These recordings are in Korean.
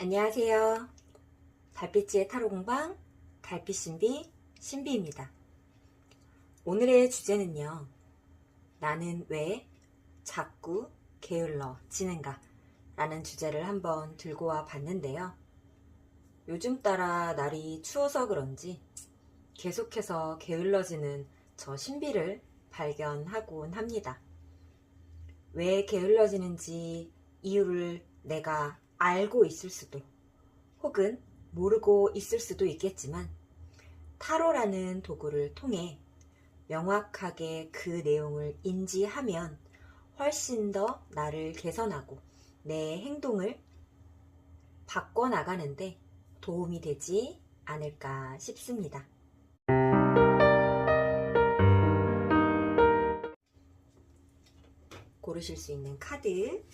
안녕하세요. 달빛의 타로 공방 달빛 신비 신비입니다. 오늘의 주제는요. 나는 왜 자꾸 게을러지는가 라는 주제를 한번 들고 와 봤는데요. 요즘 따라 날이 추워서 그런지 계속해서 게을러지는 저 신비를 발견하곤 합니다. 왜 게을러지는지 이유를 내가 알고 있을 수도 혹은 모르고 있을 수도 있겠지만 타로라는 도구를 통해 명확하게 그 내용을 인지하면 훨씬 더 나를 개선하고 내 행동을 바꿔나가는데 도움이 되지 않을까 싶습니다. 고르실 수 있는 카드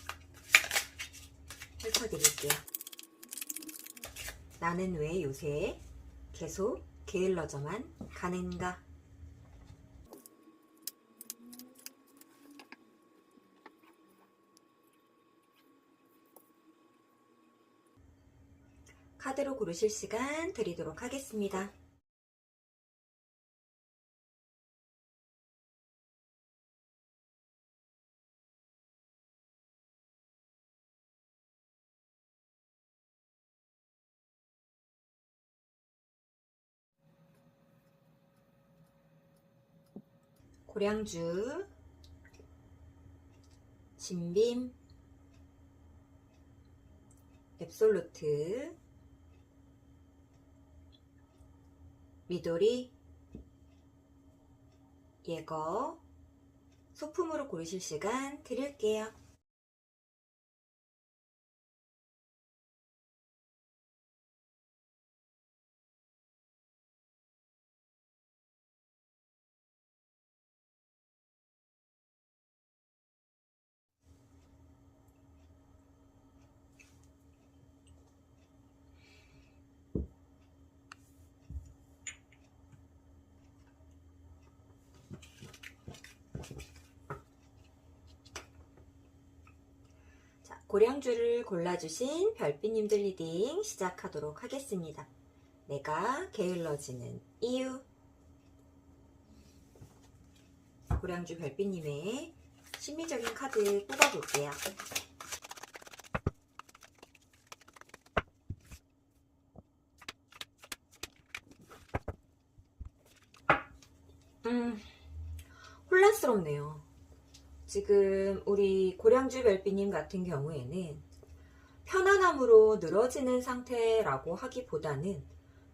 펼쳐드릴게요. 나는 왜 요새 계속 게을러져만 가는가? 카드로 고르실 시간 드리도록 하겠습니다. 고량주, 진빔, 앱솔루트, 미도리, 예거, 소품으로 고르실 시간 드릴게요. 고량주를 골라주신 별빛님들 리딩 시작하도록 하겠습니다. 내가 게을러지는 이유. 고량주 별빛님의 심리적인 카드 뽑아볼게요. 혼란스럽네요. 지금 우리 고량주 별빛님 같은 경우에는 편안함으로 늘어지는 상태라고 하기보다는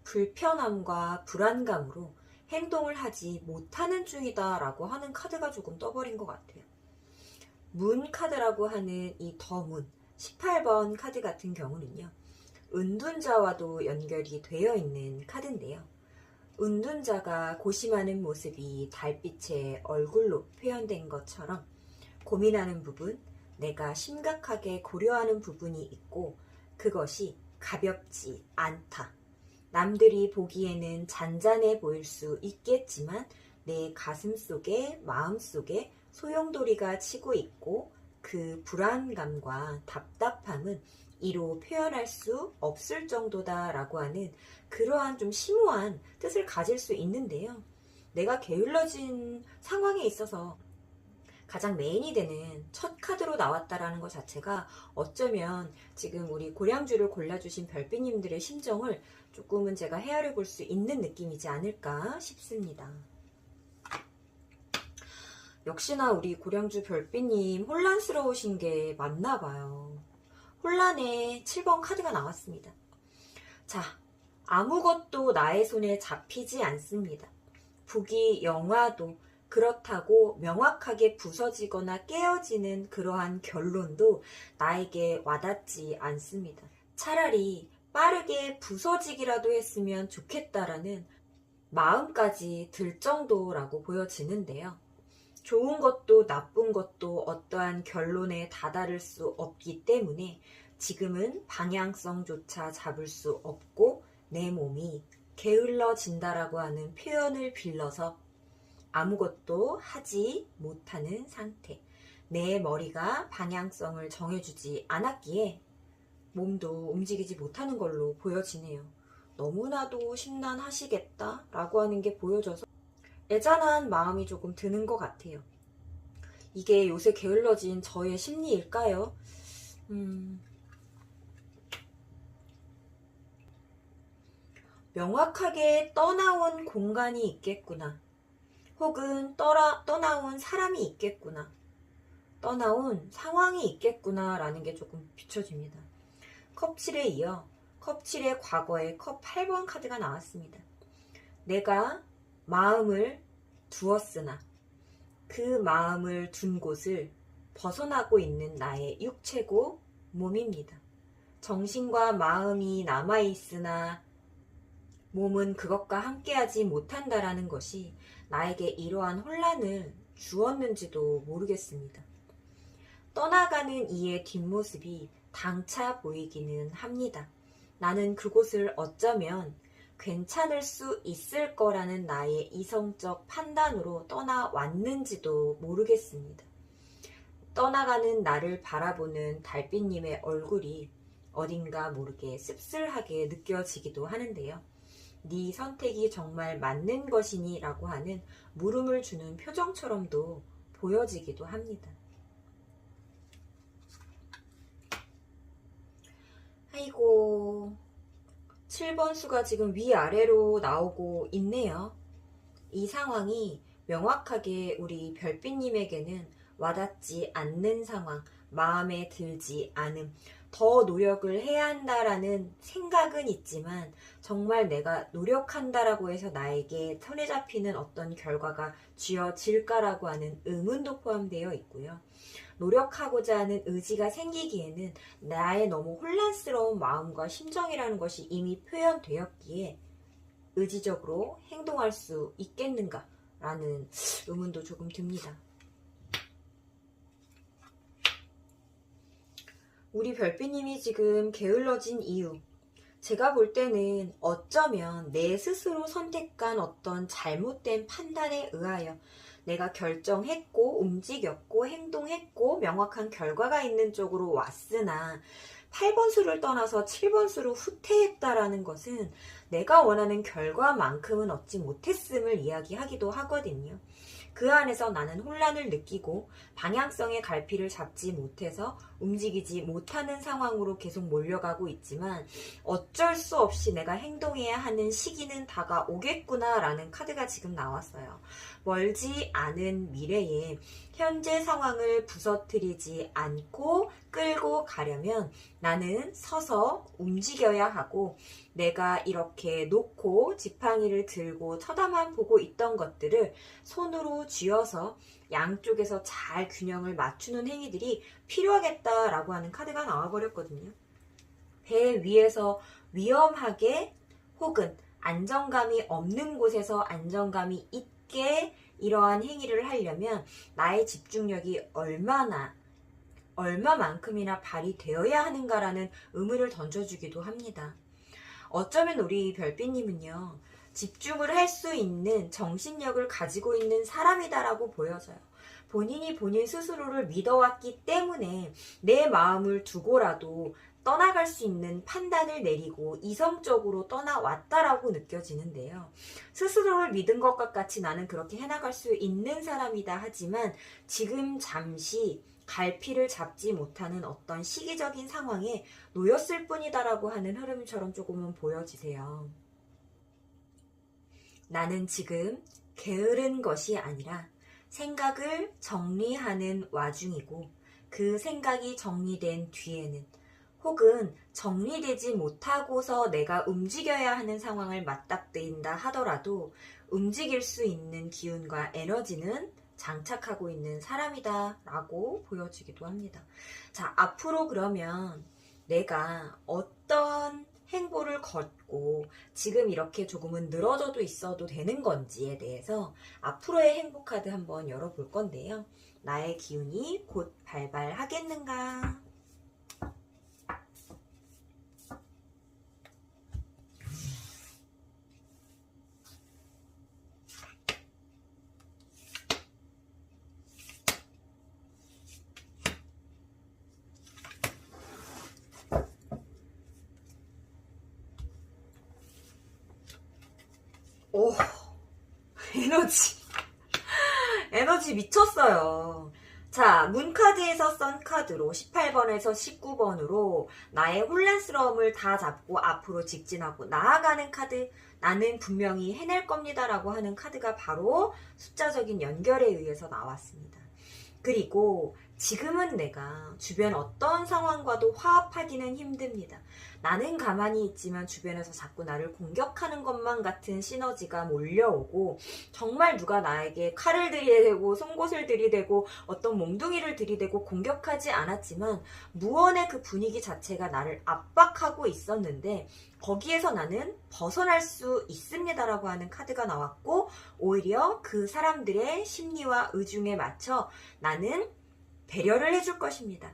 불편함과 불안감으로 행동을 하지 못하는 중이다 라고 하는 카드가 조금 떠버린 것 같아요. 문 카드라고 하는 이 더문 18번 카드 같은 경우는요. 은둔자와도 연결이 되어 있는 카드인데요. 은둔자가 고심하는 모습이 달빛의 얼굴로 표현된 것처럼 고민하는 부분, 내가 심각하게 고려하는 부분이 있고 그것이 가볍지 않다. 남들이 보기에는 잔잔해 보일 수 있겠지만 내 가슴 속에, 마음 속에 소용돌이가 치고 있고 그 불안감과 답답함은 이로 표현할 수 없을 정도다 라고 하는 그러한 좀 심오한 뜻을 가질 수 있는데요. 내가 게을러진 상황에 있어서 가장 메인이 되는 첫 카드로 나왔다라는 것 자체가 어쩌면 지금 우리 고량주를 골라주신 별빛님들의 심정을 조금은 제가 헤아려 볼 수 있는 느낌이지 않을까 싶습니다. 역시나 우리 고량주 별빛님 혼란스러우신 게 맞나 봐요. 혼란의 7번 카드가 나왔습니다. 자, 아무것도 나의 손에 잡히지 않습니다. 북이 영화도 그렇다고 명확하게 부서지거나 깨어지는 그러한 결론도 나에게 와닿지 않습니다. 차라리 빠르게 부서지기라도 했으면 좋겠다라는 마음까지 들 정도라고 보여지는데요. 좋은 것도 나쁜 것도 어떠한 결론에 다다를 수 없기 때문에 지금은 방향성조차 잡을 수 없고 내 몸이 게을러진다라고 하는 표현을 빌려서 아무것도 하지 못하는 상태. 내 머리가 방향성을 정해주지 않았기에 몸도 움직이지 못하는 걸로 보여지네요. 너무나도 심란하시겠다 라고 하는 게 보여져서 애잔한 마음이 조금 드는 것 같아요. 이게 요새 게을러진 저의 심리일까요? 명확하게 떠나온 공간이 있겠구나. 혹은 떠나온 사람이 있겠구나. 떠나온 상황이 있겠구나 라는 게 조금 비춰집니다. 컵 7에 이어 컵 7의 과거에 컵 8번 카드가 나왔습니다. 내가 마음을 두었으나 그 마음을 둔 곳을 벗어나고 있는 나의 육체고 몸입니다. 정신과 마음이 남아있으나 몸은 그것과 함께하지 못한다라는 것이 나에게 이러한 혼란을 주었는지도 모르겠습니다. 떠나가는 이의 뒷모습이 당차 보이기는 합니다. 나는 그곳을 어쩌면 괜찮을 수 있을 거라는 나의 이성적 판단으로 떠나왔는지도 모르겠습니다. 떠나가는 나를 바라보는 달빛님의 얼굴이 어딘가 모르게 씁쓸하게 느껴지기도 하는데요. 네 선택이 정말 맞는 것이니? 라고 하는 물음을 주는 표정처럼도 보여지기도 합니다. 아이고, 7번 수가 지금 위아래로 나오고 있네요. 이 상황이 명확하게 우리 별빛님에게는 와닿지 않는 상황, 마음에 들지 않음, 더 노력을 해야 한다라는 생각은 있지만 정말 내가 노력한다라고 해서 나에게 손에 잡히는 어떤 결과가 쥐어질까라고 하는 의문도 포함되어 있고요. 노력하고자 하는 의지가 생기기에는 나의 너무 혼란스러운 마음과 심정이라는 것이 이미 표현되었기에 의지적으로 행동할 수 있겠는가라는 의문도 조금 듭니다. 우리 별빛님이 지금 게을러진 이유, 제가 볼 때는 어쩌면 내 스스로 선택한 어떤 잘못된 판단에 의하여 내가 결정했고 움직였고 행동했고 명확한 결과가 있는 쪽으로 왔으나 8번 수를 떠나서 7번 수로 후퇴했다라는 것은 내가 원하는 결과만큼은 얻지 못했음을 이야기하기도 하거든요. 그 안에서 나는 혼란을 느끼고 방향성의 갈피를 잡지 못해서 움직이지 못하는 상황으로 계속 몰려가고 있지만 어쩔 수 없이 내가 행동해야 하는 시기는 다가오겠구나라는 카드가 지금 나왔어요. 멀지 않은 미래에 현재 상황을 부서뜨리지 않고 끌고 가려면 나는 서서 움직여야 하고 내가 이렇게 놓고 지팡이를 들고 쳐다만 보고 있던 것들을 손으로 쥐어서 양쪽에서 잘 균형을 맞추는 행위들이 필요하겠다라고 하는 카드가 나와버렸거든요. 배 위에서 위험하게 혹은 안정감이 없는 곳에서 안정감이 있게 이러한 행위를 하려면 나의 집중력이 얼마만큼이나 발휘되어야 하는가라는 의문을 던져주기도 합니다. 어쩌면 우리 별빛님은요, 집중을 할 수 있는 정신력을 가지고 있는 사람이다라고 보여져요. 본인이 본인 스스로를 믿어왔기 때문에 내 마음을 두고라도 떠나갈 수 있는 판단을 내리고 이성적으로 떠나왔다라고 느껴지는데요. 스스로를 믿은 것과 같이 나는 그렇게 해나갈 수 있는 사람이다 하지만 지금 잠시 갈피를 잡지 못하는 어떤 시기적인 상황에 놓였을 뿐이다라고 하는 흐름처럼 조금은 보여지세요. 나는 지금 게으른 것이 아니라 생각을 정리하는 와중이고 그 생각이 정리된 뒤에는 혹은 정리되지 못하고서 내가 움직여야 하는 상황을 맞닥뜨린다 하더라도 움직일 수 있는 기운과 에너지는 장착하고 있는 사람이다 라고 보여지기도 합니다. 자, 앞으로 그러면 내가 어떤 행보를 걷고 지금 이렇게 조금은 늘어져도 있어도 되는 건지에 대해서 앞으로의 행보 카드 한번 열어볼 건데요. 나의 기운이 곧 발발하겠는가? 오, 에너지 미쳤어요. 자, 문카드에서 썬 카드로 18번에서 19번으로 나의 혼란스러움을 다 잡고 앞으로 직진하고 나아가는 카드, 나는 분명히 해낼 겁니다 라고 하는 카드가 바로 숫자적인 연결에 의해서 나왔습니다. 그리고 지금은 내가 주변 어떤 상황과도 화합하기는 힘듭니다. 나는 가만히 있지만 주변에서 자꾸 나를 공격하는 것만 같은 시너지가 몰려오고 정말 누가 나에게 칼을 들이대고 송곳을 들이대고 어떤 몽둥이를 들이대고 공격하지 않았지만 무언의 그 분위기 자체가 나를 압박하고 있었는데 거기에서 나는 벗어날 수 있습니다라고 하는 카드가 나왔고 오히려 그 사람들의 심리와 의중에 맞춰 나는 배려를 해줄 것입니다.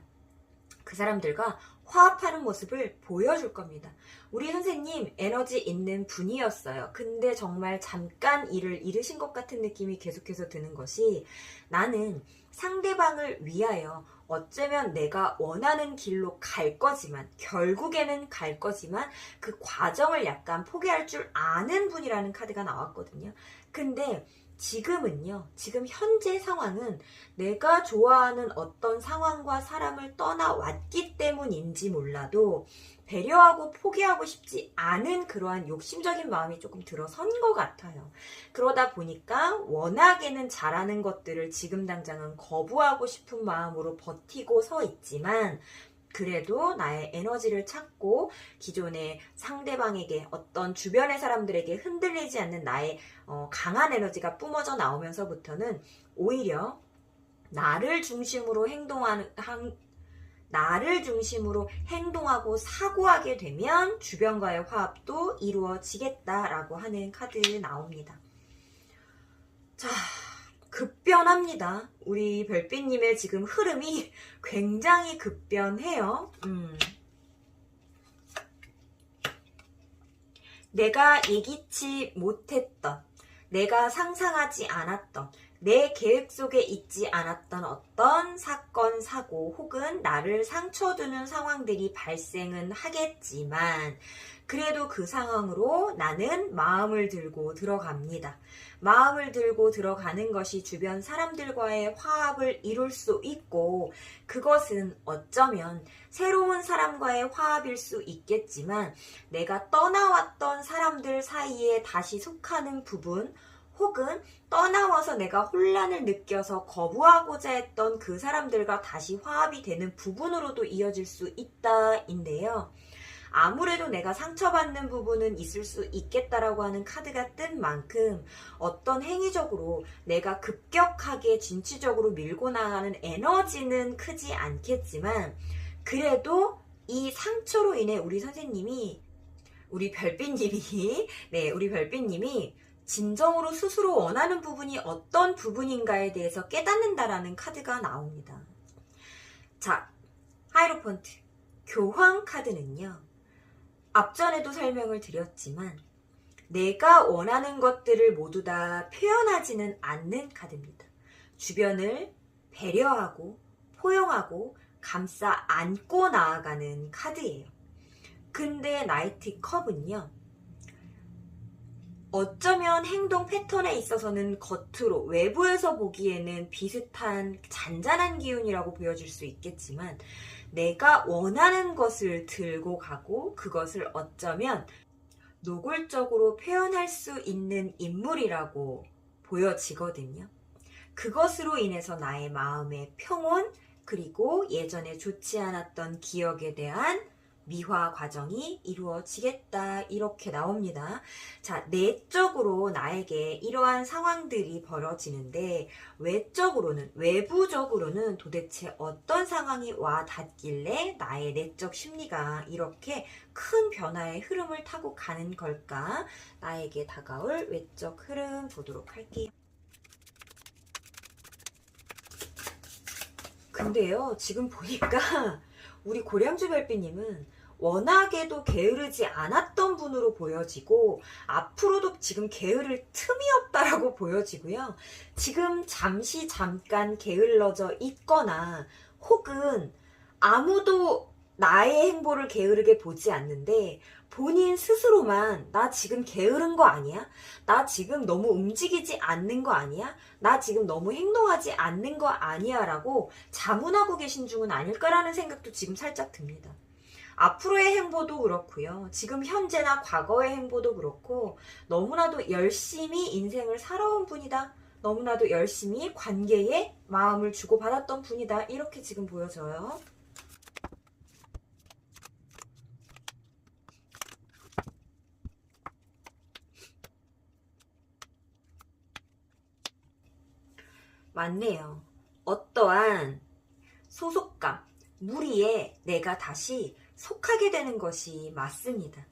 그 사람들과 화합하는 모습을 보여줄 겁니다. 우리 선생님 에너지 있는 분이었어요. 근데 정말 잠깐 일을 잃으신 것 같은 느낌이 계속해서 드는 것이 나는 상대방을 위하여 어쩌면 내가 원하는 길로 갈 거지만 결국에는 갈 거지만 그 과정을 약간 포기할 줄 아는 분이라는 카드가 나왔거든요. 근데 지금은요, 지금 현재 상황은 내가 좋아하는 어떤 상황과 사람을 떠나왔기 때문인지 몰라도 배려하고 포기하고 싶지 않은 그러한 욕심적인 마음이 조금 들어선 것 같아요. 그러다 보니까 워낙에는 잘하는 것들을 지금 당장은 거부하고 싶은 마음으로 버티고 서 있지만 그래도 나의 에너지를 찾고 기존의 상대방에게 어떤 주변의 사람들에게 흔들리지 않는 나의 강한 에너지가 뿜어져 나오면서부터는 오히려 나를 중심으로 행동하고 사고하게 되면 주변과의 화합도 이루어지겠다라고 하는 카드 나옵니다. 자, 급변합니다. 우리 별빛님의 지금 흐름이 굉장히 급변해요. 내가 예기치 못했던, 내가 상상하지 않았던, 내 계획 속에 있지 않았던 어떤 사건, 사고 혹은 나를 상처주는 상황들이 발생은 하겠지만 그래도 그 상황으로 나는 마음을 들고 들어갑니다. 마음을 들고 들어가는 것이 주변 사람들과의 화합을 이룰 수 있고 그것은 어쩌면 새로운 사람과의 화합일 수 있겠지만 내가 떠나왔던 사람들 사이에 다시 속하는 부분 혹은 떠나와서 내가 혼란을 느껴서 거부하고자 했던 그 사람들과 다시 화합이 되는 부분으로도 이어질 수 있다인데요. 아무래도 내가 상처받는 부분은 있을 수 있겠다라고 하는 카드가 뜬 만큼 어떤 행위적으로 내가 급격하게 진취적으로 밀고 나가는 에너지는 크지 않겠지만 그래도 이 상처로 인해 우리 별빛님이 진정으로 스스로 원하는 부분이 어떤 부분인가에 대해서 깨닫는다라는 카드가 나옵니다. 자, 하이로펀트 교황 카드는요. 앞전에도 설명을 드렸지만 내가 원하는 것들을 모두 다 표현하지는 않는 카드입니다. 주변을 배려하고 포용하고 감싸 안고 나아가는 카드예요. 근데 나이트 컵은요. 어쩌면 행동 패턴에 있어서는 겉으로 외부에서 보기에는 비슷한 잔잔한 기운이라고 보여질 수 있겠지만 내가 원하는 것을 들고 가고 그것을 어쩌면 노골적으로 표현할 수 있는 인물이라고 보여지거든요. 그것으로 인해서 나의 마음의 평온 그리고 예전에 좋지 않았던 기억에 대한 미화 과정이 이루어지겠다 이렇게 나옵니다. 자, 내적으로 나에게 이러한 상황들이 벌어지는데 외부적으로는 도대체 어떤 상황이 와 닿길래 나의 내적 심리가 이렇게 큰 변화의 흐름을 타고 가는 걸까? 나에게 다가올 외적 흐름 보도록 할게요. 근데요, 지금 보니까 우리 고량주 별빛님은 워낙에도 게으르지 않았던 분으로 보여지고 앞으로도 지금 게으를 틈이 없다라고 보여지고요. 지금 잠깐 게을러져 있거나 혹은 아무도 나의 행보를 게으르게 보지 않는데 본인 스스로만 나 지금 게으른 거 아니야? 나 지금 너무 움직이지 않는 거 아니야? 나 지금 너무 행동하지 않는 거 아니야? 라고 자문하고 계신 중은 아닐까라는 생각도 지금 살짝 듭니다. 앞으로의 행보도 그렇고요. 지금 현재나 과거의 행보도 그렇고 너무나도 열심히 인생을 살아온 분이다. 너무나도 열심히 관계에 마음을 주고받았던 분이다. 이렇게 지금 보여져요. 맞네요. 어떠한 소속감, 무리에 내가 다시 속하게 되는 것이 맞습니다.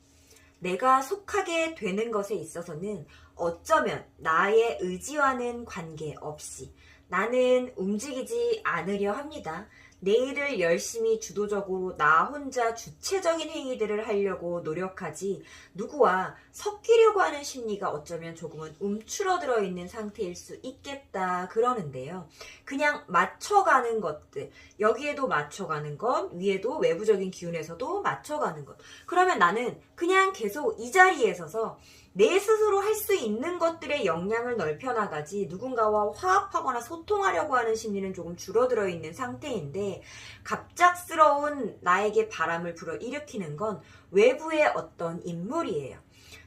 내가 속하게 되는 것에 있어서는 어쩌면 나의 의지와는 관계없이 나는 움직이지 않으려 합니다. 내일을 열심히 주도적으로 나 혼자 주체적인 행위들을 하려고 노력하지 누구와 섞이려고 하는 심리가 어쩌면 조금은 움츠러들어 있는 상태일 수 있겠다 그러는데요. 그냥 맞춰가는 것들, 여기에도 맞춰가는 것, 위에도 외부적인 기운에서도 맞춰가는 것. 그러면 나는 그냥 계속 이 자리에 서서 내 스스로 할 수 있는 것들의 역량을 넓혀나가지 누군가와 화합하거나 소통하려고 하는 심리는 조금 줄어들어 있는 상태인데 갑작스러운 나에게 바람을 불어일으키는 건 외부의 어떤 인물이에요.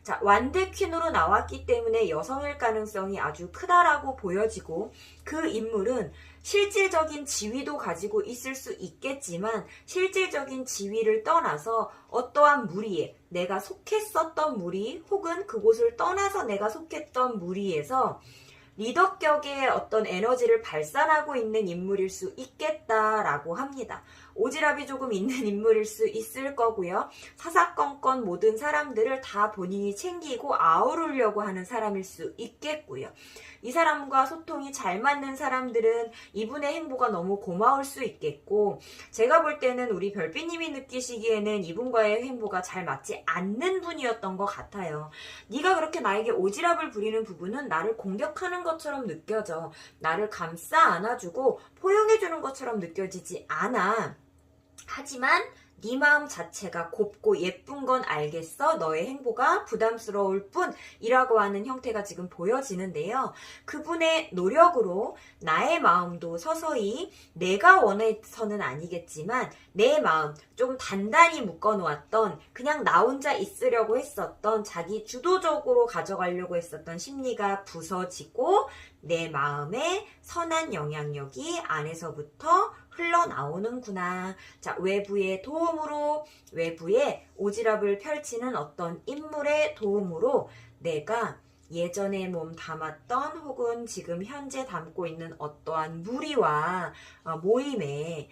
자, 완대퀸으로 나왔기 때문에 여성일 가능성이 아주 크다라고 보여지고 그 인물은 실질적인 지위도 가지고 있을 수 있겠지만 실질적인 지위를 떠나서 어떠한 무리에 내가 속했었던 무리 혹은 그곳을 떠나서 내가 속했던 무리에서 리더격의 어떤 에너지를 발산하고 있는 인물일 수 있겠다라고 합니다. 오지랖이 조금 있는 인물일 수 있을 거고요. 사사건건 모든 사람들을 다 본인이 챙기고 아우르려고 하는 사람일 수 있겠고요. 이 사람과 소통이 잘 맞는 사람들은 이분의 행보가 너무 고마울 수 있겠고 제가 볼 때는 우리 별빛님이 느끼시기에는 이분과의 행보가 잘 맞지 않는 분이었던 것 같아요. 네가 그렇게 나에게 오지랖을 부리는 부분은 나를 공격하는 것처럼 느껴져. 나를 감싸 안아주고 포용해주는 것처럼 느껴지지 않아. 하지만 네 마음 자체가 곱고 예쁜 건 알겠어. 너의 행보가 부담스러울 뿐이라고 하는 형태가 지금 보여지는데요. 그분의 노력으로 나의 마음도 서서히 내가 원해서는 아니겠지만 내 마음 좀 단단히 묶어놓았던 그냥 나 혼자 있으려고 했었던 자기 주도적으로 가져가려고 했었던 심리가 부서지고 내 마음에 선한 영향력이 안에서부터 흘러나오는구나. 자, 외부의 도움으로, 외부에 오지랖을 펼치는 어떤 인물의 도움으로 내가 예전에 몸 담았던 혹은 지금 현재 담고 있는 어떠한 무리와 모임에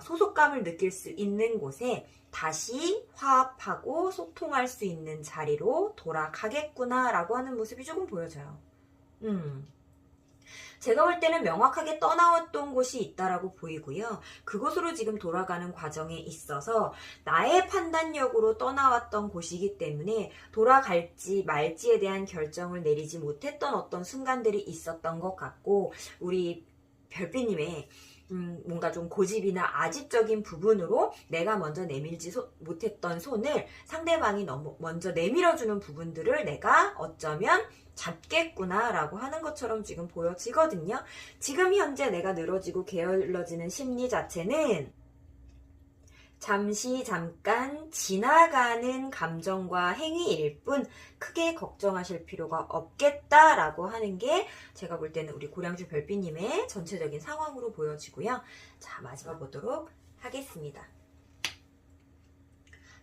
소속감을 느낄 수 있는 곳에 다시 화합하고 소통할 수 있는 자리로 돌아가겠구나라고 하는 모습이 조금 보여져요. 제가 볼 때는 명확하게 떠나왔던 곳이 있다라고 보이고요. 그곳으로 지금 돌아가는 과정에 있어서 나의 판단력으로 떠나왔던 곳이기 때문에 돌아갈지 말지에 대한 결정을 내리지 못했던 어떤 순간들이 있었던 것 같고 우리 별빛님의 뭔가 좀 고집이나 아집적인 부분으로 내가 먼저 내밀지 못했던 손을 상대방이 너무 먼저 내밀어주는 부분들을 내가 어쩌면 잡겠구나 라고 하는 것처럼 지금 보여지거든요. 지금 현재 내가 늘어지고 게을러지는 심리 자체는 잠시 잠깐 지나가는 감정과 행위일 뿐 크게 걱정하실 필요가 없겠다라고 하는 게 제가 볼 때는 우리 고량주 별빛님의 전체적인 상황으로 보여지고요. 자, 마지막 보도록 하겠습니다.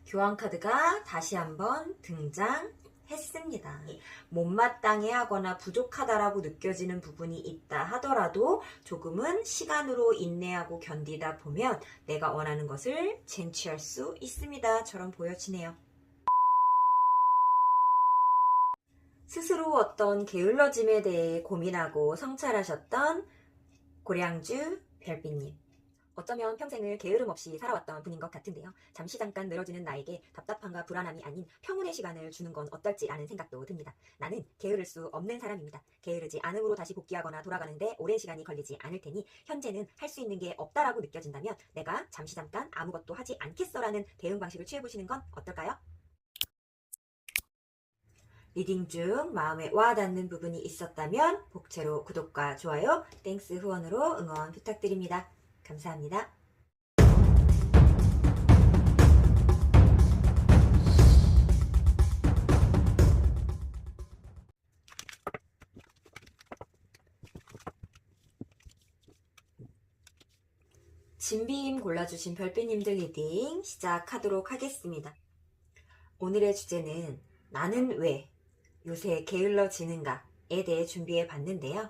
교환카드가 다시 한번 등장했습니다. 못마땅해 하거나 부족하다라고 느껴지는 부분이 있다 하더라도 조금은 시간으로 인내하고 견디다 보면 내가 원하는 것을 쟁취할 수 있습니다. 처럼 보여지네요. 스스로 어떤 게을러짐에 대해 고민하고 성찰하셨던 고량주 별빛님. 어쩌면 평생을 게으름 없이 살아왔던 분인 것 같은데요. 잠시 잠깐 늘어지는 나에게 답답함과 불안함이 아닌 평온의 시간을 주는 건 어떨지라는 생각도 듭니다. 나는 게으를 수 없는 사람입니다. 게으르지 않음으로 다시 복귀하거나 돌아가는데 오랜 시간이 걸리지 않을 테니 현재는 할 수 있는 게 없다라고 느껴진다면 내가 잠시 잠깐 아무것도 하지 않겠어라는 대응 방식을 취해보시는 건 어떨까요? 리딩 중 마음에 와닿는 부분이 있었다면 복채로 구독과 좋아요, 땡스 후원으로 응원 부탁드립니다. 감사합니다. 진비임 골라주신 별빛님들 리딩 시작하도록 하겠습니다. 오늘의 주제는 나는 왜 요새 게을러지는가에 대해 준비해 봤는데요.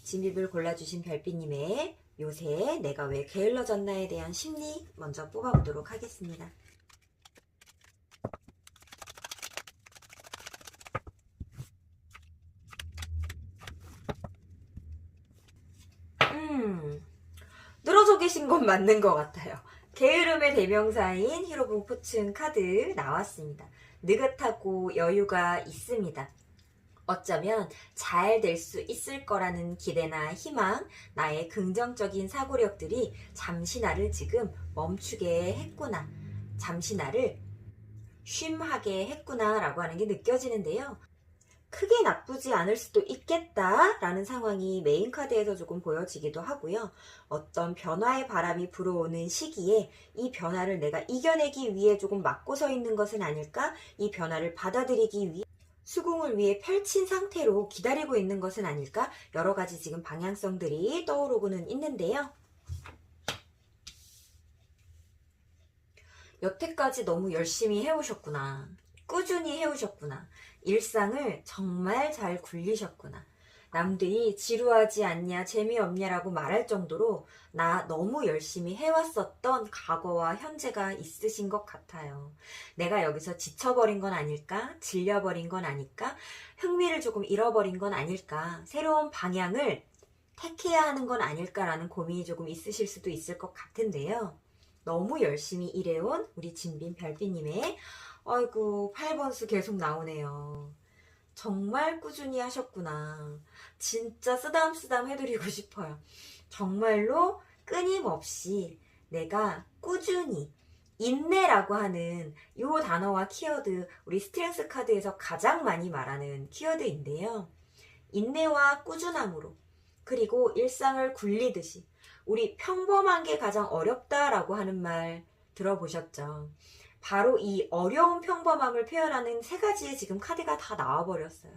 진비를 골라주신 별빛님의 요새 내가 왜 게을러졌나에 대한 심리 먼저 뽑아보도록 하겠습니다. 늘어져 계신 건 맞는 것 같아요. 게으름의 대명사인 히로붕 포춘 카드 나왔습니다. 느긋하고 여유가 있습니다. 어쩌면 잘 될 수 있을 거라는 기대나 희망, 나의 긍정적인 사고력들이 잠시 나를 지금 멈추게 했구나. 잠시 나를 쉼하게 했구나 라고 하는 게 느껴지는데요. 크게 나쁘지 않을 수도 있겠다라는 상황이 메인 카드에서 조금 보여지기도 하고요. 어떤 변화의 바람이 불어오는 시기에 이 변화를 내가 이겨내기 위해 조금 막고 서 있는 것은 아닐까? 이 변화를 받아들이기 위해 수긍을 위해 펼친 상태로 기다리고 있는 것은 아닐까? 여러 가지 지금 방향성들이 떠오르고는 있는데요. 여태까지 너무 열심히 해오셨구나. 꾸준히 해오셨구나. 일상을 정말 잘 굴리셨구나. 남들이 지루하지 않냐, 재미없냐라고 말할 정도로 나 너무 열심히 해왔었던 과거와 현재가 있으신 것 같아요. 내가 여기서 지쳐버린 건 아닐까? 질려버린 건 아닐까? 흥미를 조금 잃어버린 건 아닐까? 새로운 방향을 택해야 하는 건 아닐까라는 고민이 조금 있으실 수도 있을 것 같은데요. 너무 열심히 일해온 우리 진빈 별빛님의 아이고 8번 수 계속 나오네요. 정말 꾸준히 하셨구나. 진짜 쓰담쓰담 해드리고 싶어요. 정말로 끊임없이 내가 꾸준히 인내라고 하는 이 단어와 키워드, 우리 스트렝스 카드에서 가장 많이 말하는 키워드인데요. 인내와 꾸준함으로, 그리고 일상을 굴리듯이 우리 평범한 게 가장 어렵다라고 하는 말 들어보셨죠? 바로 이 어려운 평범함을 표현하는 세 가지의 지금 카드가 다 나와버렸어요.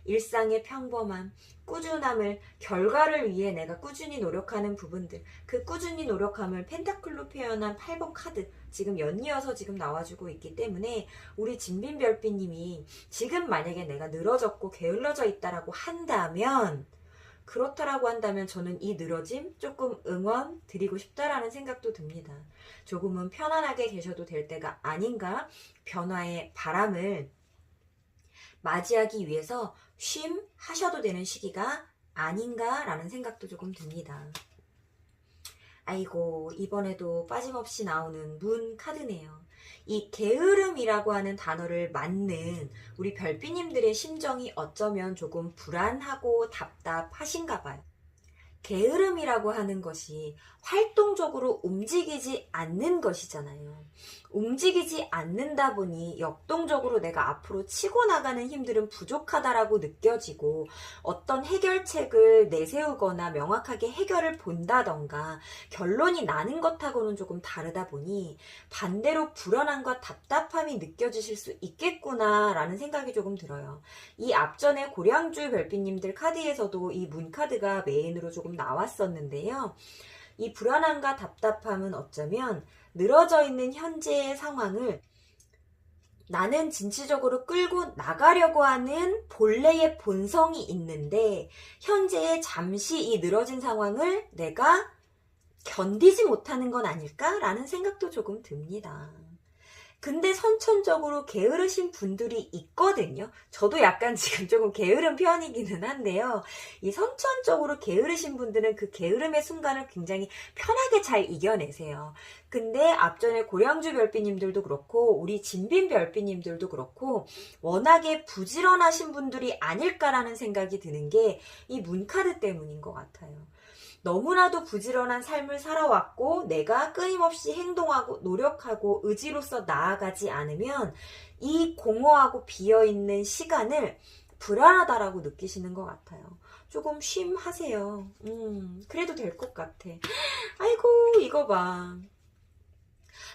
일상의 평범함, 꾸준함을, 결과를 위해 내가 꾸준히 노력하는 부분들, 그 꾸준히 노력함을 펜타클로 표현한 8번 카드 지금 연이어서 지금 나와주고 있기 때문에 우리 진빈별빛님이 지금 만약에 내가 늘어졌고 게을러져 있다라고 한다면, 그렇다라고 한다면 저는 이 늘어짐 조금 응원 드리고 싶다라는 생각도 듭니다. 조금은 편안하게 계셔도 될 때가 아닌가? 변화의 바람을 맞이하기 위해서 쉼 하셔도 되는 시기가 아닌가라는 생각도 조금 듭니다. 아이고, 이번에도 빠짐없이 나오는 문 카드네요. 이 게으름이라고 하는 단어를 맞는 우리 별빛님들의 심정이 어쩌면 조금 불안하고 답답하신가 봐요. 게으름이라고 하는 것이 활동적으로 움직이지 않는 것이잖아요. 움직이지 않는다 보니 역동적으로 내가 앞으로 치고 나가는 힘들은 부족하다라고 느껴지고 어떤 해결책을 내세우거나 명확하게 해결을 본다던가 결론이 나는 것하고는 조금 다르다 보니 반대로 불안함과 답답함이 느껴지실 수 있겠구나라는 생각이 조금 들어요. 이 앞전에 고량주 별빛님들 카드에서도 이 문 카드가 메인으로 조금 나왔었는데요. 이 불안함과 답답함은 어쩌면 늘어져 있는 현재의 상황을 나는 진취적으로 끌고 나가려고 하는 본래의 본성이 있는데 현재의 잠시 이 늘어진 상황을 내가 견디지 못하는 건 아닐까라는 생각도 조금 듭니다. 근데 선천적으로 게으르신 분들이 있거든요. 저도 약간 지금 조금 게으른 편이기는 한데요. 이 선천적으로 게으르신 분들은 그 게으름의 순간을 굉장히 편하게 잘 이겨내세요. 근데 앞전에 고량주 별비님들도 그렇고 우리 진빈 별비님들도 그렇고 워낙에 부지런하신 분들이 아닐까라는 생각이 드는 게 이 문카드 때문인 것 같아요. 너무나도 부지런한 삶을 살아왔고 내가 끊임없이 행동하고 노력하고 의지로서 나아가지 않으면 이 공허하고 비어있는 시간을 불안하다라고 느끼시는 것 같아요. 조금 쉼하세요. 그래도 될 것 같아. 아이고 이거 봐.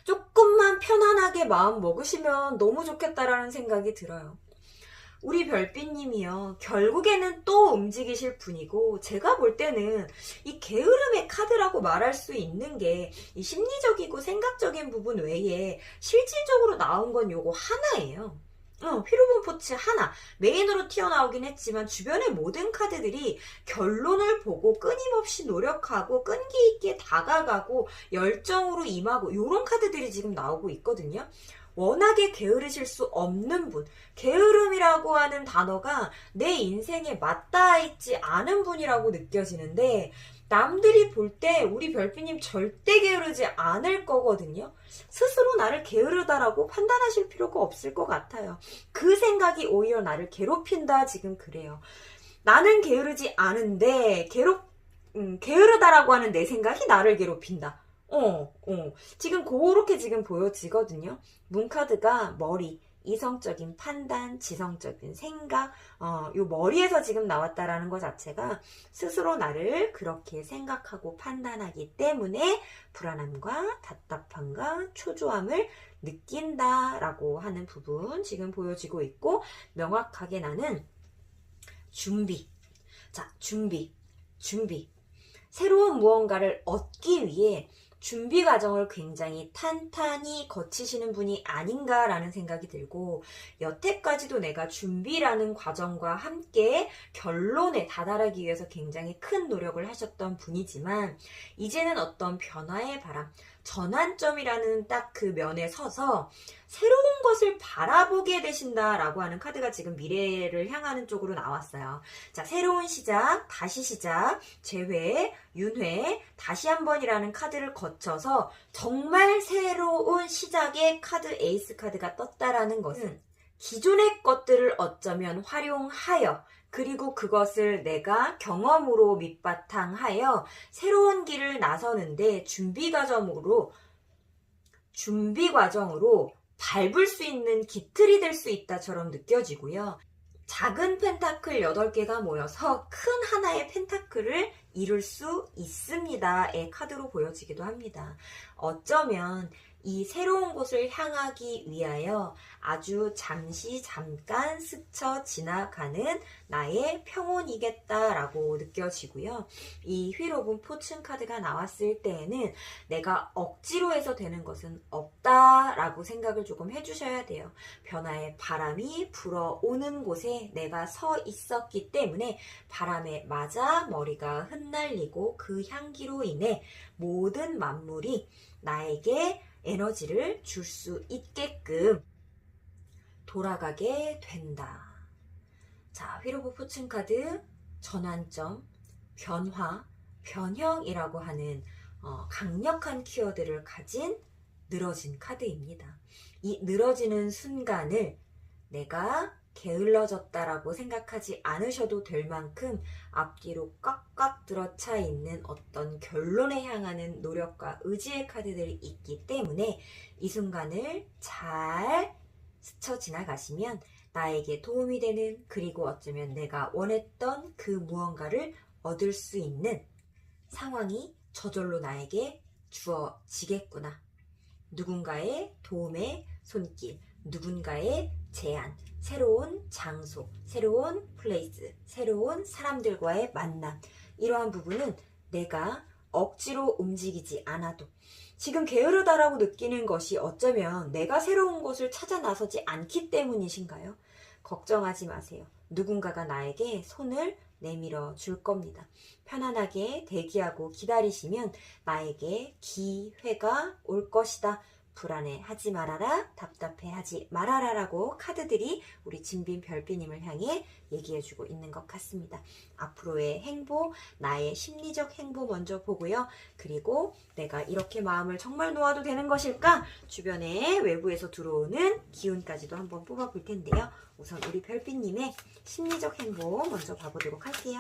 조금만 편안하게 마음 먹으시면 너무 좋겠다라는 생각이 들어요. 우리 별빛님이요. 결국에는 또 움직이실 분이고 제가 볼 때는 이 게으름의 카드라고 말할 수 있는 게 이 심리적이고 생각적인 부분 외에 실질적으로 나온 건 요거 하나예요. 휘로본 포츠 하나 메인으로 튀어나오긴 했지만 주변의 모든 카드들이 결론을 보고 끊임없이 노력하고 끈기 있게 다가가고 열정으로 임하고 이런 카드들이 지금 나오고 있거든요. 워낙에 게으르실 수 없는 분, 게으름이라고 하는 단어가 내 인생에 맞닿아 있지 않은 분이라고 느껴지는데 남들이 볼 때 우리 별빛님 절대 게으르지 않을 거거든요. 스스로 나를 게으르다라고 판단하실 필요가 없을 것 같아요. 그 생각이 오히려 나를 괴롭힌다 지금 그래요. 나는 게으르지 않은데 게으르다라고 하는 내 생각이 나를 괴롭힌다. 지금 그렇게 지금 보여지거든요. 문카드가 머리, 이성적인 판단, 지성적인 생각, 요 머리에서 지금 나왔다라는 것 자체가 스스로 나를 그렇게 생각하고 판단하기 때문에 불안함과 답답함과 초조함을 느낀다라고 하는 부분 지금 보여지고 있고 명확하게 나는 준비. 자, 준비. 새로운 무언가를 얻기 위해 준비 과정을 굉장히 탄탄히 거치시는 분이 아닌가라는 생각이 들고 여태까지도 내가 준비라는 과정과 함께 결론에 다다르기 위해서 굉장히 큰 노력을 하셨던 분이지만 이제는 어떤 변화의 바람, 전환점이라는 딱 그 면에 서서 새로운 것을 바라보게 되신다라고 하는 카드가 지금 미래를 향하는 쪽으로 나왔어요. 자, 새로운 시작, 다시 시작, 재회, 윤회, 다시 한번이라는 카드를 거쳐서 정말 새로운 시작의 카드 에이스 카드가 떴다라는 것은 기존의 것들을 어쩌면 활용하여 그리고 그것을 내가 경험으로 밑바탕하여 새로운 길을 나서는데 준비 과정으로 밟을 수 있는 깃틀이 될 수 있다처럼 느껴지고요. 작은 펜타클 8개가 모여서 큰 하나의 펜타클을 이룰 수 있습니다의 카드로 보여지기도 합니다. 어쩌면 이 새로운 곳을 향하기 위하여 아주 잠깐 스쳐 지나가는 나의 평온이겠다라고 느껴지고요. 이 휠오브 포춘 카드가 나왔을 때에는 내가 억지로 해서 되는 것은 없다라고 생각을 조금 해주셔야 돼요. 변화의 바람이 불어오는 곳에 내가 서 있었기 때문에 바람에 맞아 머리가 흩날리고 그 향기로 인해 모든 만물이 나에게 에너지를 줄 수 있게끔 돌아가게 된다. 자, 휠오브 포춘 카드 전환점, 변화, 변형이라고 하는 강력한 키워드를 가진 늘어진 카드입니다. 이 늘어지는 순간을 내가 게을러졌다라고 생각하지 않으셔도 될 만큼 앞뒤로 꽉꽉 들어차 있는 어떤 결론에 향하는 노력과 의지의 카드들이 있기 때문에 이 순간을 잘 스쳐 지나가시면 나에게 도움이 되는 그리고 어쩌면 내가 원했던 그 무언가를 얻을 수 있는 상황이 저절로 나에게 주어지겠구나. 누군가의 도움의 손길, 누군가의 제안, 새로운 장소, 새로운 플레이스, 새로운 사람들과의 만남 이러한 부분은 내가 억지로 움직이지 않아도 지금 게으르다라고 느끼는 것이 어쩌면 내가 새로운 곳을 찾아 나서지 않기 때문이신가요? 걱정하지 마세요. 누군가가 나에게 손을 내밀어 줄 겁니다. 편안하게 대기하고 기다리시면 나에게 기회가 올 것이다. 불안해하지 말아라, 답답해하지 말아라 라고 카드들이 우리 진빈 별비님을 향해 얘기해주고 있는 것 같습니다. 앞으로의 행보, 나의 심리적 행보 먼저 보고요. 그리고 내가 이렇게 마음을 정말 놓아도 되는 것일까? 주변에 외부에서 들어오는 기운까지도 한번 뽑아볼 텐데요. 우선 우리 별비님의 심리적 행보 먼저 봐보도록 할게요.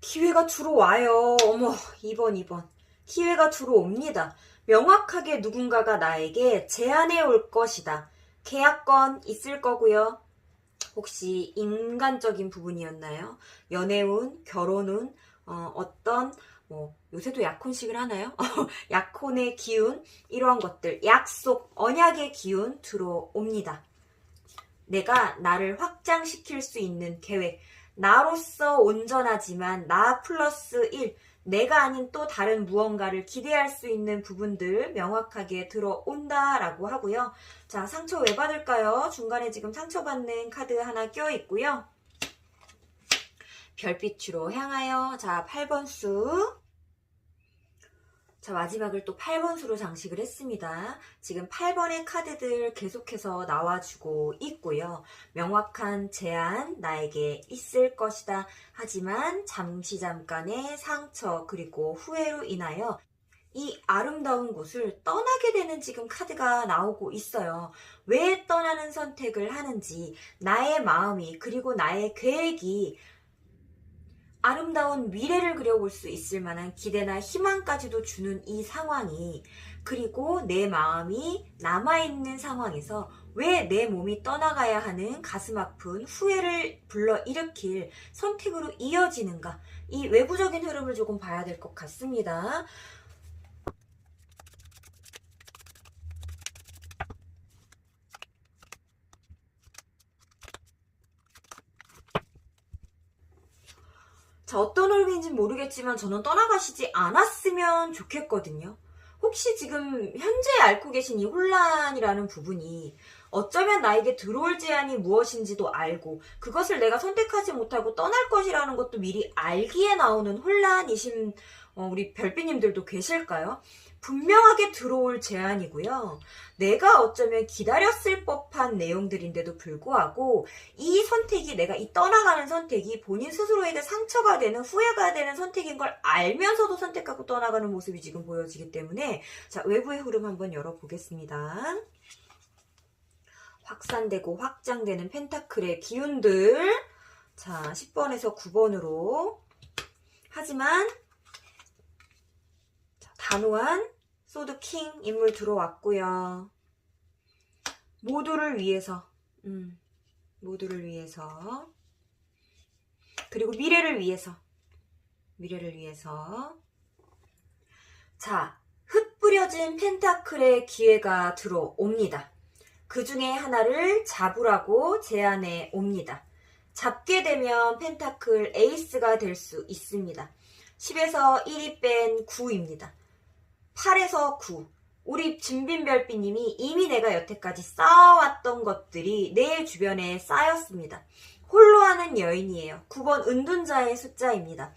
기회가 들어와요. 어머, 2번. 기회가 들어옵니다. 명확하게 누군가가 나에게 제안해 올 것이다. 계약건 있을 거고요. 혹시 인간적인 부분이었나요? 연애운, 결혼운, 어떤 요새도 약혼식을 하나요? 약혼의 기운, 이러한 것들, 약속, 언약의 기운 들어옵니다. 내가 나를 확장시킬 수 있는 계획, 나로서 온전하지만 나 플러스 1, 내가 아닌 또 다른 무언가를 기대할 수 있는 부분들 명확하게 들어온다라고 하고요. 자, 상처 왜 받을까요? 중간에 지금 상처받는 카드 하나 껴있고요. 별빛으로 향하여, 자, 8번 수. 자, 마지막을 또 8번 수로 장식을 했습니다. 지금 8번의 카드들 계속해서 나와주고 있고요. 명확한 제안 나에게 있을 것이다. 하지만 잠깐의 상처 그리고 후회로 인하여 이 아름다운 곳을 떠나게 되는 지금 카드가 나오고 있어요. 왜 떠나는 선택을 하는지, 나의 마음이 그리고 나의 계획이 아름다운 미래를 그려볼 수 있을 만한 기대나 희망까지도 주는 이 상황이, 그리고 내 마음이 남아있는 상황에서 왜 내 몸이 떠나가야 하는 가슴 아픈 후회를 불러일으킬 선택으로 이어지는가, 이 외부적인 흐름을 조금 봐야 될 것 같습니다. 자, 어떤 흐름인지는 모르겠지만 저는 떠나가시지 않았으면 좋겠거든요. 혹시 지금 현재 앓고 계신 이 혼란이라는 부분이 어쩌면 나에게 들어올 제안이 무엇인지도 알고 그것을 내가 선택하지 못하고 떠날 것이라는 것도 미리 알기에 나오는 혼란이신 우리 별비님들도 계실까요? 분명하게 들어올 제안이고요. 내가 어쩌면 기다렸을 법한 내용들인데도 불구하고 이 선택이, 내가 이 떠나가는 선택이 본인 스스로에게 상처가 되는, 후회가 되는 선택인 걸 알면서도 선택하고 떠나가는 모습이 지금 보여지기 때문에, 자, 외부의 흐름 한번 열어보겠습니다. 확산되고 확장되는 펜타클의 기운들. 자, 10번에서 9번으로. 하지만 단호한 소드 킹 인물 들어왔고요. 모두를 위해서, 그리고 미래를 위해서. 자, 흩뿌려진 펜타클의 기회가 들어옵니다. 그 중에 하나를 잡으라고 제안해 옵니다. 잡게 되면 펜타클 에이스가 될 수 있습니다. 10에서 1이 뺀 9입니다. 8에서 9. 우리 진빈별비님이 이미 내가 여태까지 쌓아왔던 것들이 내 주변에 쌓였습니다. 홀로 하는 여인이에요. 9번 은둔자의 숫자입니다.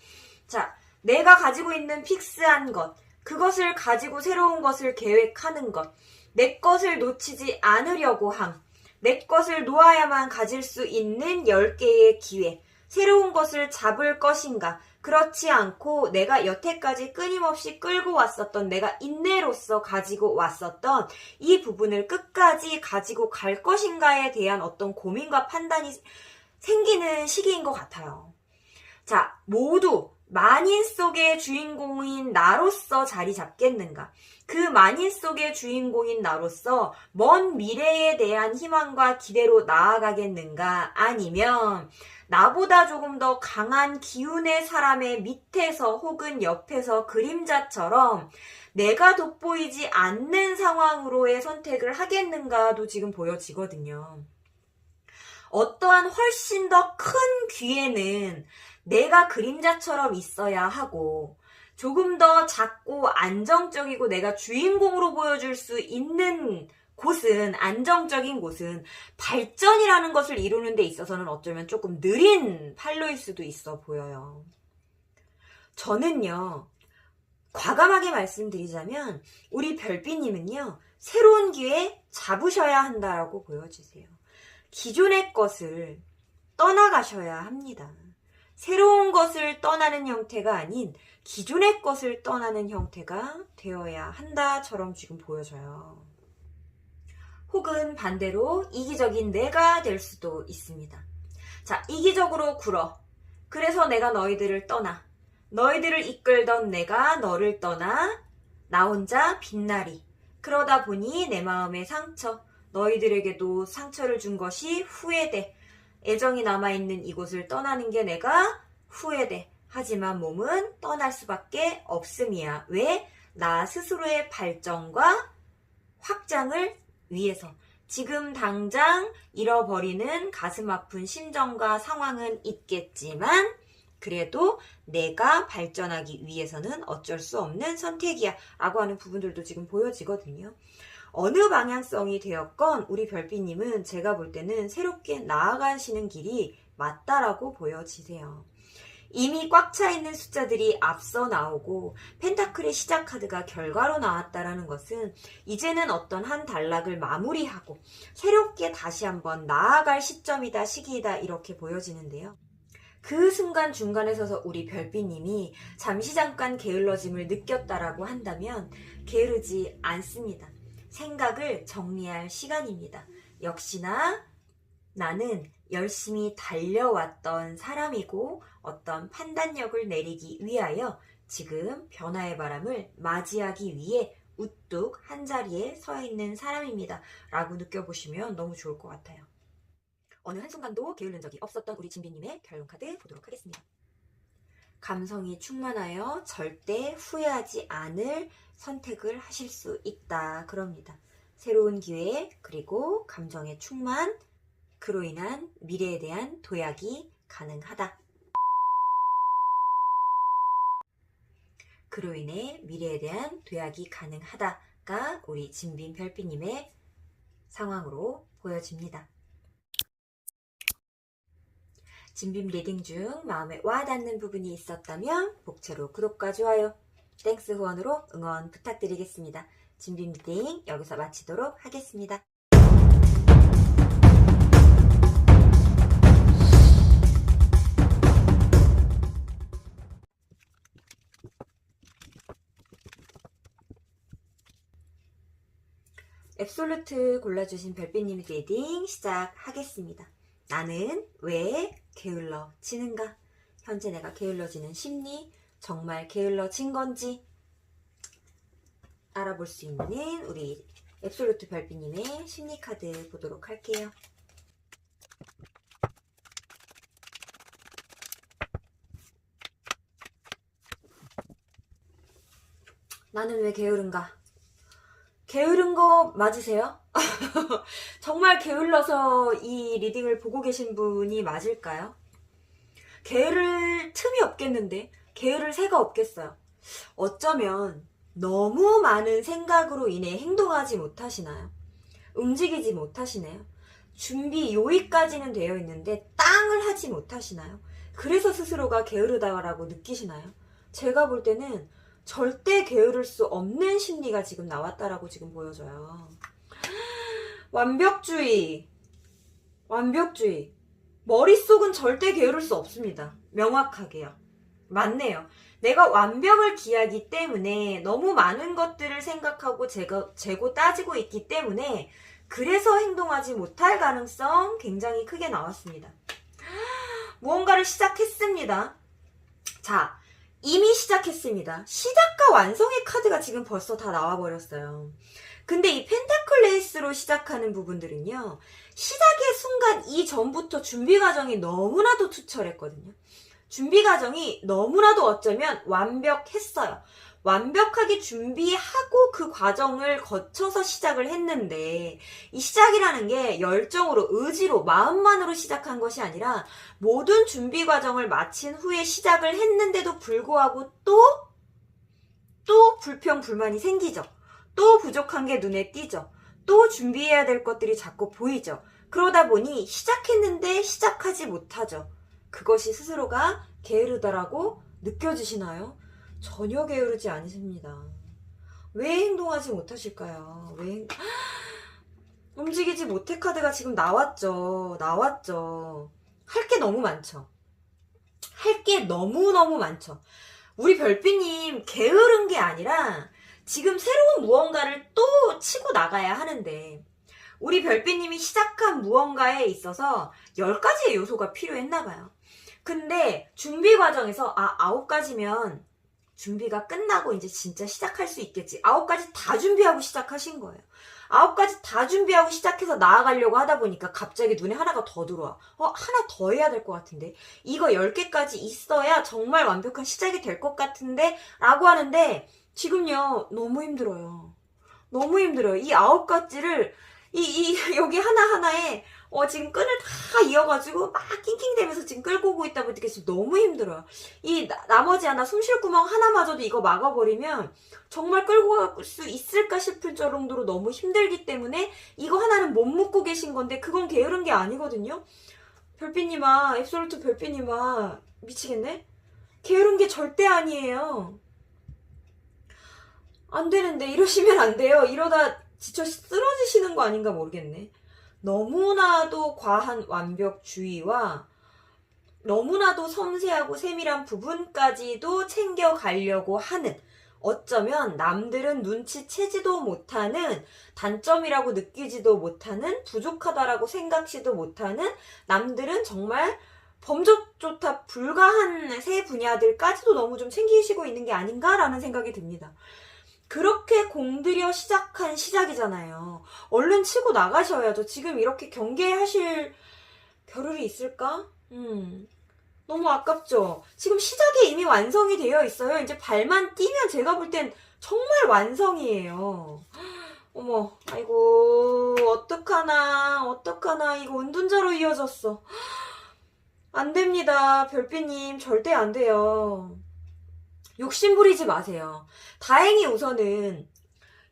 자, 내가 가지고 있는 픽스한 것, 그것을 가지고 새로운 것을 계획하는 것, 내 것을 놓치지 않으려고 함, 내 것을 놓아야만 가질 수 있는 10개의 기회, 새로운 것을 잡을 것인가, 그렇지 않고 내가 여태까지 끊임없이 끌고 왔었던, 내가 인내로서 가지고 왔었던 이 부분을 끝까지 가지고 갈 것인가에 대한 어떤 고민과 판단이 생기는 시기인 것 같아요. 자, 모두 만인 속의 주인공인 나로서 자리 잡겠는가? 그 만인 속의 주인공인 나로서 먼 미래에 대한 희망과 기대로 나아가겠는가? 아니면 나보다 조금 더 강한 기운의 사람의 밑에서 혹은 옆에서 그림자처럼 내가 돋보이지 않는 상황으로의 선택을 하겠는가도 지금 보여지거든요. 어떠한 훨씬 더 큰 기회는 내가 그림자처럼 있어야 하고, 조금 더 작고 안정적이고 내가 주인공으로 보여줄 수 있는 곳은, 안정적인 곳은 발전이라는 것을 이루는 데 있어서는 어쩌면 조금 느린 판로일 수도 있어 보여요. 저는요, 과감하게 말씀드리자면 우리 별빛님은요, 새로운 기회 잡으셔야 한다라고 보여주세요. 기존의 것을 떠나가셔야 합니다. 새로운 것을 떠나는 형태가 아닌 기존의 것을 떠나는 형태가 되어야 한다처럼 지금 보여져요. 혹은 반대로 이기적인 내가 될 수도 있습니다. 자, 이기적으로 굴어. 그래서 내가 너희들을 떠나. 너희들을 이끌던 내가 너를 떠나. 나 혼자 빛나리. 그러다 보니 내 마음의 상처, 너희들에게도 상처를 준 것이 후회돼. 애정이 남아있는 이곳을 떠나는 게 내가 후회돼. 하지만 몸은 떠날 수밖에 없음이야. 왜? 나 스스로의 발전과 확장을 위해서. 지금 당장 잃어버리는 가슴 아픈 심정과 상황은 있겠지만 그래도 내가 발전하기 위해서는 어쩔 수 없는 선택이야 라고 하는 부분들도 지금 보여지거든요. 어느 방향성이 되었건 우리 별빛님은 제가 볼 때는 새롭게 나아가시는 길이 맞다라고 보여지세요. 이미 꽉 차 있는 숫자들이 앞서 나오고 펜타클의 시작 카드가 결과로 나왔다라는 것은 이제는 어떤 한 단락을 마무리하고 새롭게 다시 한번 나아갈 시점이다, 시기이다 이렇게 보여지는데요. 그 순간 중간에 서서 우리 별빛님이 잠시 잠깐 게을러짐을 느꼈다라고 한다면 게으르지 않습니다. 생각을 정리할 시간입니다. 역시나 나는 열심히 달려왔던 사람이고 어떤 판단력을 내리기 위하여 지금 변화의 바람을 맞이하기 위해 우뚝 한자리에 서 있는 사람입니다. 라고 느껴보시면 너무 좋을 것 같아요. 어느 한순간도 게으른 적이 없었던 우리 진비님의 결론 카드 보도록 하겠습니다. 감성이 충만하여 절대 후회하지 않을 선택을 하실 수 있다. 그럽니다. 새로운 기회 그리고 감정의 충만, 그로 인한 미래에 대한 도약이 가능하다. 그로 인해 미래에 대한 도약이 가능하다가 우리 진빈 별빛님의 상황으로 보여집니다. 진빔 리딩 중 마음에 와닿는 부분이 있었다면 복채로 구독과 좋아요, 땡스 후원으로 응원 부탁드리겠습니다. 진빔 리딩 여기서 마치도록 하겠습니다. 앱솔루트 골라주신 별빛님 리딩 시작하겠습니다. 나는 왜 게을러지는가? 현재 내가 게을러지는 심리, 정말 게을러진 건지 알아볼 수 있는 우리 앱솔루트 별빛님의 심리카드 보도록 할게요. 나는 왜 게으른가? 게으른 거 맞으세요? 정말 게을러서 이 리딩을 보고 계신 분이 맞을까요? 게으를 틈이 없겠는데, 게으를 새가 없겠어요. 어쩌면 너무 많은 생각으로 인해 행동하지 못하시나요? 움직이지 못하시나요? 준비 요의까지는 되어 있는데 땅을 하지 못하시나요? 그래서 스스로가 게으르다라고 느끼시나요? 제가 볼 때는 절대 게으를 수 없는 심리가 지금 나왔다라고 지금 보여져요. 완벽주의. 머릿속은 절대 게으를 수 없습니다. 명확하게요. 맞네요. 내가 완벽을 기하기 때문에 너무 많은 것들을 생각하고 재고 따지고 있기 때문에 그래서 행동하지 못할 가능성 굉장히 크게 나왔습니다. 무언가를 시작했습니다. 자, 이미 시작했습니다. 시작과 완성의 카드가 지금 벌써 다 나와버렸어요. 근데 이 펜타클 레이스로 시작하는 부분들은요, 시작의 순간 이전부터 준비 과정이 너무나도 투철했거든요. 준비 과정이 너무나도 어쩌면 완벽했어요. 완벽하게 준비하고 그 과정을 거쳐서 시작을 했는데, 이 시작이라는 게 열정으로, 의지로, 마음만으로 시작한 것이 아니라 모든 준비 과정을 마친 후에 시작을 했는데도 불구하고 또 불평, 불만이 생기죠. 또 부족한 게 눈에 띄죠. 또 준비해야 될 것들이 자꾸 보이죠. 그러다 보니 시작했는데 시작하지 못하죠. 그것이 스스로가 게으르다라고 느껴지시나요? 전혀 게으르지 않으십니다. 왜 행동하지 못하실까요? 움직이지 못해 카드가 지금 나왔죠. 할 게 너무 많죠. 할 게 너무너무 많죠. 우리 별빛님 게으른 게 아니라 지금 새로운 무언가를 또 치고 나가야 하는데 우리 별빛님이 시작한 무언가에 있어서 10가지의 요소가 필요했나 봐요. 근데 준비 과정에서 9가지면 준비가 끝나고 이제 진짜 시작할 수 있겠지. 9가지 다 준비하고 시작하신 거예요. 9가지 다 준비하고 시작해서 나아가려고 하다 보니까 갑자기 눈에 하나가 더 들어와. 하나 더 해야 될 것 같은데. 이거 10개까지 있어야 정말 완벽한 시작이 될 것 같은데 라고 하는데 지금요 너무 힘들어요. 너무 힘들어요. 이 9가지를 여기 하나하나에 지금 끈을 다 이어가지고 막 낑낑대면서 지금 끌고 오고 있다 보니까 지금 너무 힘들어요. 이 나머지 하나 숨쉴 구멍 하나마저도 이거 막아버리면 정말 끌고 갈 수 있을까 싶을 정도로 너무 힘들기 때문에 이거 하나는 못 묶고 계신 건데 그건 게으른 게 아니거든요. 별빛님아, 앱솔루트 별빛님아, 미치겠네? 게으른 게 절대 아니에요. 안 되는데 이러시면 안 돼요. 이러다 지쳐 쓰러지시는 거 아닌가 모르겠네. 너무나도 과한 완벽주의와 너무나도 섬세하고 세밀한 부분까지도 챙겨가려고 하는, 어쩌면 남들은 눈치채지도 못하는, 단점이라고 느끼지도 못하는, 부족하다라고 생각지도 못하는, 남들은 정말 범접조차 불가한 세 분야들까지도 너무 좀 챙기시고 있는 게 아닌가라는 생각이 듭니다. 그렇게 공들여 시작한 시작이잖아요. 얼른 치고 나가셔야죠. 지금 이렇게 경계하실 겨를이 있을까? 너무 아깝죠? 지금 시작이 이미 완성이 되어 있어요. 이제 발만 띄면 제가 볼 땐 정말 완성이에요. 어머, 아이고, 어떡하나, 이거 은둔자로 이어졌어. 안 됩니다, 별빛님. 절대 안 돼요. 욕심 부리지 마세요. 다행히 우선은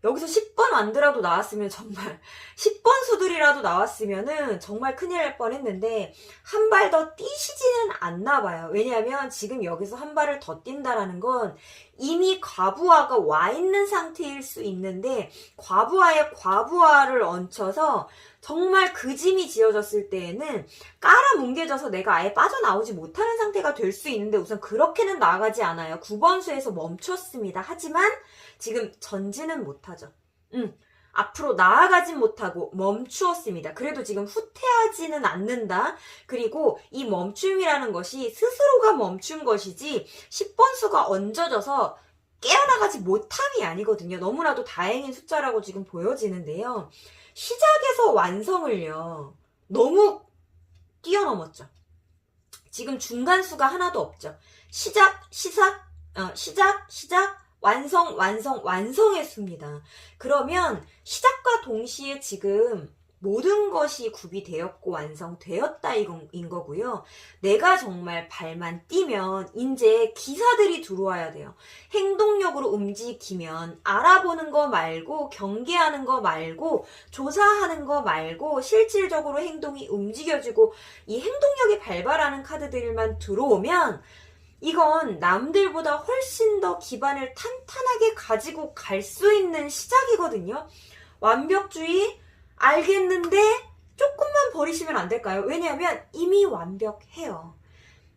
여기서 10번 완드라도 나왔으면 정말 10번 수들이라도 나왔으면은 정말 큰일 날 뻔했는데 한 발 더 뛰시지는 않나 봐요. 왜냐하면 지금 여기서 한 발을 더 뛴다라는 건 이미 과부하가 와 있는 상태일 수 있는데 과부하에 과부하를 얹혀서 정말 그 짐이 지어졌을 때에는 깔아 뭉개져서 내가 아예 빠져나오지 못하는 상태가 될 수 있는데 우선 그렇게는 나가지 않아요. 9번 수에서 멈췄습니다. 하지만 지금 전진은 못하죠. 앞으로 나아가진 못하고 멈추었습니다. 그래도 지금 후퇴하지는 않는다. 그리고 이 멈춤이라는 것이 스스로가 멈춘 것이지 10번 수가 얹어져서 깨어나가지 못함이 아니거든요. 너무나도 다행인 숫자라고 지금 보여지는데요. 시작에서 완성을요. 너무 뛰어넘었죠. 지금 중간 수가 하나도 없죠. 시작, 완성했습니다. 그러면 시작과 동시에 지금 모든 것이 구비되었고 완성되었다 인 거고요. 내가 정말 발만 뛰면 이제 기사들이 들어와야 돼요. 행동력으로 움직이면 알아보는 거 말고 경계하는 거 말고 조사하는 거 말고 실질적으로 행동이 움직여지고 이 행동력이 발발하는 카드들만 들어오면 이건 남들보다 훨씬 더 기반을 탄탄하게 가지고 갈 수 있는 시작이거든요. 완벽주의 알겠는데 조금만 버리시면 안 될까요? 왜냐하면 이미 완벽해요.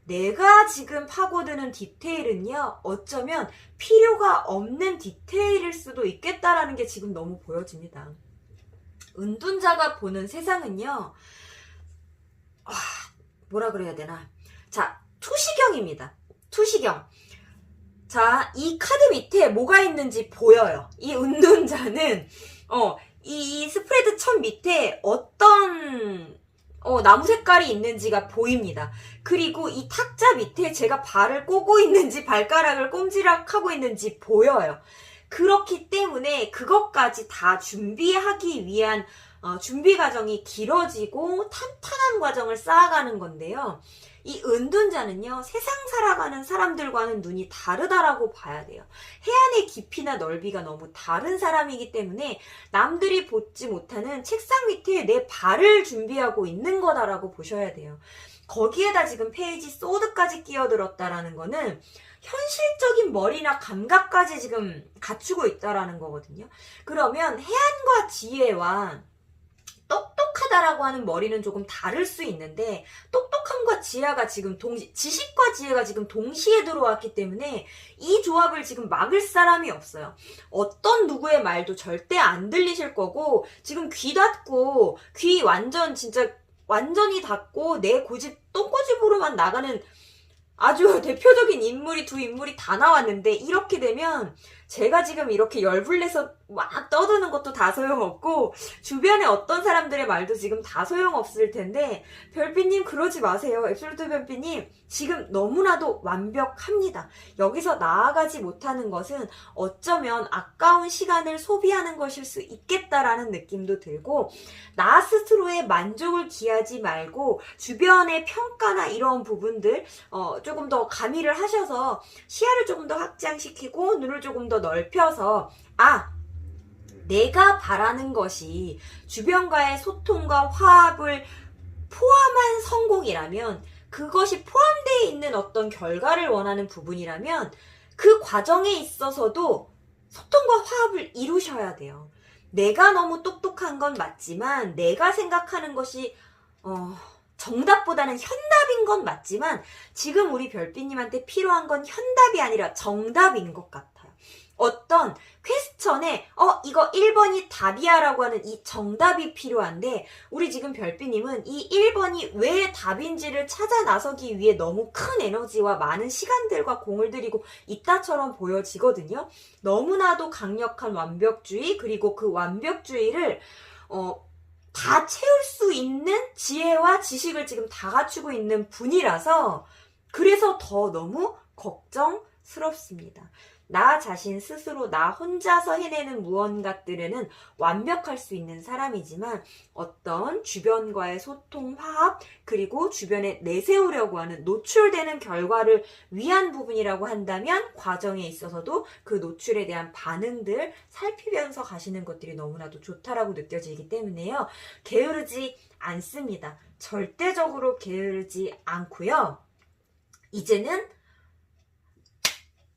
내가 지금 파고드는 디테일은요. 어쩌면 필요가 없는 디테일일 수도 있겠다라는 게 지금 너무 보여집니다. 은둔자가 보는 세상은요. 뭐라 그래야 되나. 자, 투시경입니다. 투시경. 자, 이 카드 밑에 뭐가 있는지 보여요. 이 은둔자는 이 스프레드 천 밑에 어떤 나무 색깔이 있는지가 보입니다. 그리고 이 탁자 밑에 제가 발을 꼬고 있는지 발가락을 꼼지락하고 있는지 보여요. 그렇기 때문에 그것까지 다 준비하기 위한 준비 과정이 길어지고 탄탄한 과정을 쌓아가는 건데요. 이 은둔자는요, 세상 살아가는 사람들과는 눈이 다르다라고 봐야 돼요. 해안의 깊이나 넓이가 너무 다른 사람이기 때문에 남들이 보지 못하는 책상 밑에 내 발을 준비하고 있는 거다라고 보셔야 돼요. 거기에다 지금 페이지 소드까지 끼어들었다라는 거는 현실적인 머리나 감각까지 지금 갖추고 있다라는 거거든요. 그러면 해안과 지혜와 똑똑하다라고 하는 머리는 조금 다를 수 있는데, 똑똑함과 지혜가 지금 지식과 지혜가 지금 동시에 들어왔기 때문에 이 조합을 지금 막을 사람이 없어요. 어떤 누구의 말도 절대 안 들리실 거고, 지금 귀 닫고, 귀 완전히 닫고 내 고집, 똥고집으로만 나가는 아주 대표적인 두 인물이 다 나왔는데, 이렇게 되면 제가 지금 이렇게 열불내서 막 떠드는 것도 다 소용없고 주변에 어떤 사람들의 말도 지금 다 소용없을 텐데, 별빛님 그러지 마세요. 앱솔루트 별빛님 지금 너무나도 완벽합니다. 여기서 나아가지 못하는 것은 어쩌면 아까운 시간을 소비하는 것일 수 있겠다라는 느낌도 들고, 나 스스로의 만족을 기하지 말고 주변의 평가나 이런 부분들 조금 더 가미를 하셔서 시야를 조금 더 확장시키고 눈을 조금 더 넓혀서, 내가 바라는 것이 주변과의 소통과 화합을 포함한 성공이라면, 그것이 포함되어 있는 어떤 결과를 원하는 부분이라면 그 과정에 있어서도 소통과 화합을 이루셔야 돼요. 내가 너무 똑똑한 건 맞지만, 내가 생각하는 것이 정답보다는 현답인 건 맞지만, 지금 우리 별빛님한테 필요한 건 현답이 아니라 정답인 것 같아요. 어떤 퀘스천에 이거 1번이 답이야 라고 하는 이 정답이 필요한데, 우리 지금 별빛님은 이 1번이 왜 답인지를 찾아 나서기 위해 너무 큰 에너지와 많은 시간들과 공을 들이고 있다처럼 보여지거든요. 너무나도 강력한 완벽주의, 그리고 그 완벽주의를 다 채울 수 있는 지혜와 지식을 지금 다 갖추고 있는 분이라서, 그래서 더 너무 걱정스럽습니다. 나 자신 스스로 나 혼자서 해내는 무언가들에는 완벽할 수 있는 사람이지만, 어떤 주변과의 소통, 화합, 그리고 주변에 내세우려고 하는 노출되는 결과를 위한 부분이라고 한다면, 과정에 있어서도 그 노출에 대한 반응들 살피면서 가시는 것들이 너무나도 좋다라고 느껴지기 때문에요. 게으르지 않습니다. 절대적으로 게으르지 않고요. 이제는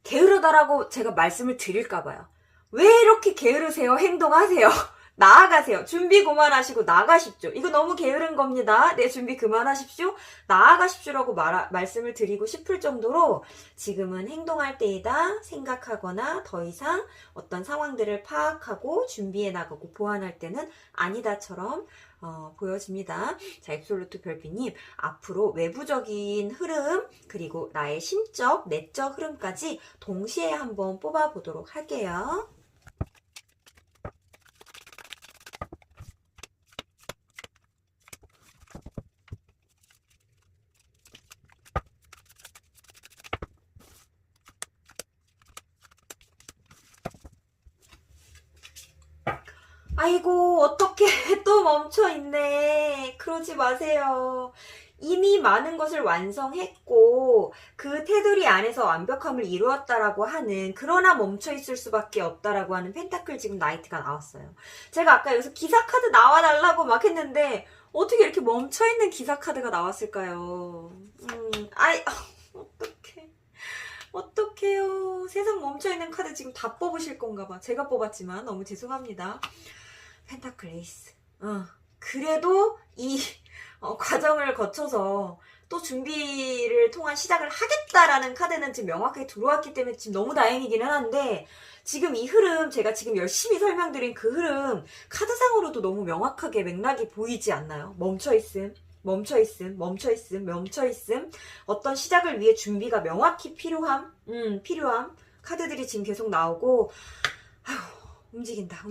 게으르다라고 제가 말씀을 드릴까봐요. 왜 이렇게 게으르세요? 행동하세요. 나아가세요. 준비 그만하시고 나가십시오. 이거 너무 게으른 겁니다. 네, 준비 그만하십시오. 나아가십시오라고 말씀을 드리고 싶을 정도로 지금은 행동할 때이다 생각하거나 더 이상 어떤 상황들을 파악하고 준비해 나가고 보완할 때는 아니다처럼 보여집니다. 자, 앱솔루트 별빛님, 앞으로 외부적인 흐름, 그리고 나의 심적, 내적 흐름까지 동시에 한번 뽑아보도록 할게요. 아이고, 어떻게 또 멈춰있네. 그러지 마세요. 이미 많은 것을 완성했고 그 테두리 안에서 완벽함을 이루었다라고 하는, 그러나 멈춰있을 수밖에 없다라고 하는 펜타클 지금 나이트가 나왔어요. 제가 아까 여기서 기사카드 나와달라고 막 했는데 어떻게 이렇게 멈춰있는 기사카드가 나왔을까요? 어떡해요. 세상 멈춰있는 카드 지금 다 뽑으실 건가봐. 제가 뽑았지만 너무 죄송합니다. 펜타클 에이스. 그래도 이 과정을 거쳐서 또 준비를 통한 시작을 하겠다라는 카드는 지금 명확하게 들어왔기 때문에 지금 너무 다행이기는 한데, 지금 이 흐름, 제가 지금 열심히 설명드린 그 흐름, 카드상으로도 너무 명확하게 맥락이 보이지 않나요? 멈춰있음, 어떤 시작을 위해 준비가 명확히 필요함, 카드들이 지금 계속 나오고, 움직인다.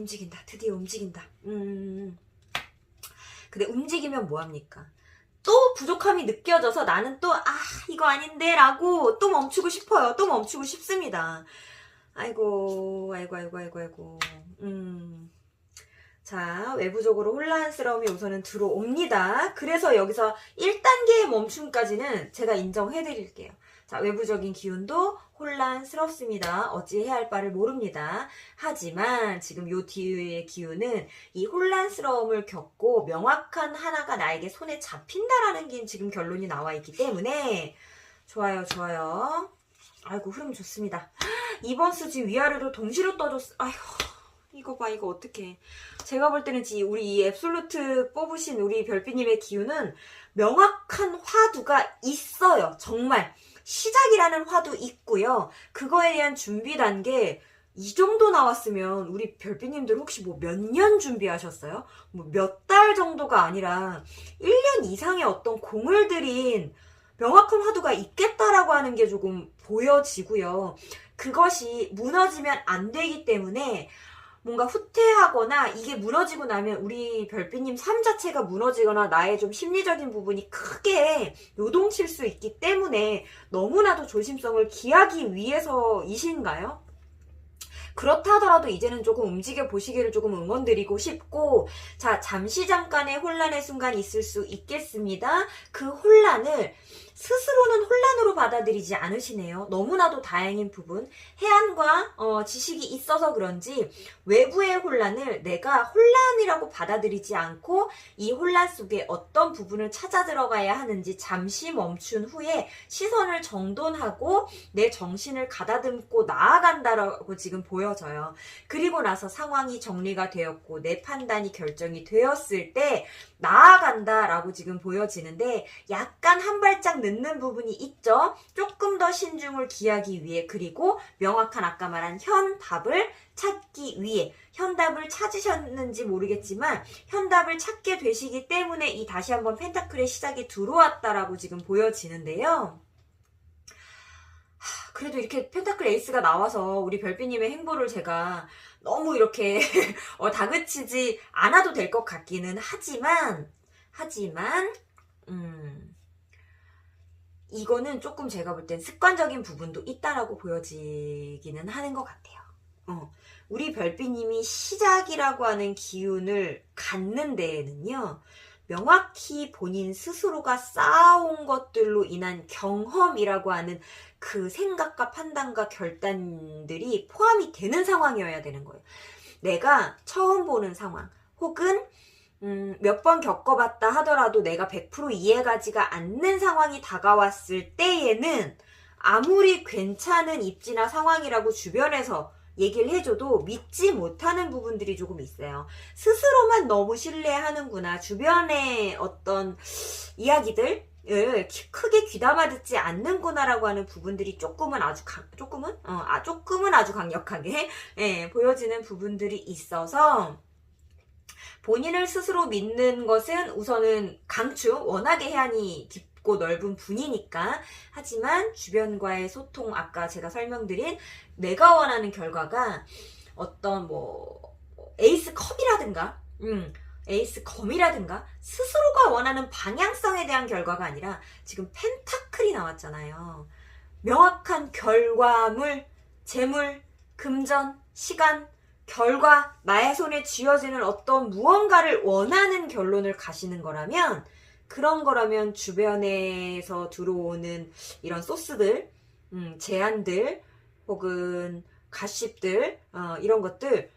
드디어 움직인다. 근데 움직이면 뭐합니까? 또 부족함이 느껴져서 나는 또 이거 아닌데 라고 또 멈추고 싶어요. 또 멈추고 싶습니다. 아이고. 자, 외부적으로 혼란스러움이 우선은 들어옵니다. 그래서 여기서 1단계의 멈춤까지는 제가 인정해드릴게요. 자, 외부적인 기운도 혼란스럽습니다. 어찌해야 할 바를 모릅니다. 하지만 지금 요 뒤의 기운은 이 혼란스러움을 겪고 명확한 하나가 나에게 손에 잡힌다라는 게 지금 결론이 나와 있기 때문에 좋아요, 좋아요. 아이고, 흐름 좋습니다. 이번 수 지금 위아래로 동시로 떠줬어. 아휴, 이거 봐, 이거 어떡해. 제가 볼 때는 우리 이 앱솔루트 뽑으신 우리 별빛님의 기운은 명확한 화두가 있어요. 정말. 시작이라는 화두 있고요. 그거에 대한 준비 단계 이 정도 나왔으면 우리 별빛님들 혹시 뭐 몇 년 준비하셨어요? 뭐 몇 달 정도가 아니라 1년 이상의 어떤 공을 들인 명확한 화두가 있겠다라고 하는 게 조금 보여지고요. 그것이 무너지면 안 되기 때문에 뭔가 후퇴하거나 이게 무너지고 나면 우리 별빛님 삶 자체가 무너지거나 나의 좀 심리적인 부분이 크게 요동칠 수 있기 때문에 너무나도 조심성을 기하기 위해서이신가요? 그렇다 하더라도 이제는 조금 움직여 보시기를 조금 응원드리고 싶고, 자, 잠시 잠깐의 혼란의 순간 있을 수 있겠습니다. 그 혼란을 스스로는 혼란으로 받아들이지 않으시네요. 너무나도 다행인 부분. 해안과 지식이 있어서 그런지 외부의 혼란을 내가 혼란이라고 받아들이지 않고 이 혼란 속에 어떤 부분을 찾아 들어가야 하는지 잠시 멈춘 후에 시선을 정돈하고 내 정신을 가다듬고 나아간다라고 지금 보여져요. 그리고 나서 상황이 정리가 되었고 내 판단이 결정이 되었을 때 나아간다라고 지금 보여지는데 약간 한 발짝 늦는 부분이 있죠. 조금 더 신중을 기하기 위해, 그리고 명확한 아까 말한 현답을 찾기 위해, 현답을 찾으셨는지 모르겠지만 현답을 찾게 되시기 때문에 이 다시 한번 펜타클의 시작이 들어왔다라고 지금 보여지는데요. 그래도 이렇게 펜타클 에이스가 나와서 우리 별빛님의 행보를 제가 너무 이렇게 다그치지 않아도 될 것 같기는 하지만 이거는 조금 제가 볼 땐 습관적인 부분도 있다라고 보여지기는 하는 것 같아요. 우리 별빛님이 시작이라고 하는 기운을 갖는 데에는요, 명확히 본인 스스로가 쌓아온 것들로 인한 경험이라고 하는 그 생각과 판단과 결단들이 포함이 되는 상황이어야 되는 거예요. 내가 처음 보는 상황, 혹은 몇 번 겪어봤다 하더라도 내가 100% 이해가지가 않는 상황이 다가왔을 때에는 아무리 괜찮은 입지나 상황이라고 주변에서 얘기를 해줘도 믿지 못하는 부분들이 조금 있어요. 스스로만 너무 신뢰하는구나. 주변의 어떤 이야기들 크게 귀담아 듣지 않는구나라고 하는 부분들이 조금은 아주 강력하게 보여지는 부분들이 있어서, 본인을 스스로 믿는 것은 우선은 강추, 워낙에 해안이 깊고 넓은 분이니까. 하지만 주변과의 소통, 아까 제가 설명드린 내가 원하는 결과가 어떤 에이스 컵이라든가 에이스 검이라든가 스스로가 원하는 방향성에 대한 결과가 아니라 지금 펜타클이 나왔잖아요. 명확한 결과물, 재물, 금전, 시간, 결과, 나의 손에 쥐어지는 어떤 무언가를 원하는 결론을 가시는 거라면, 그런 거라면 주변에서 들어오는 이런 소스들, 제안들, 혹은 가십들, 이런 것들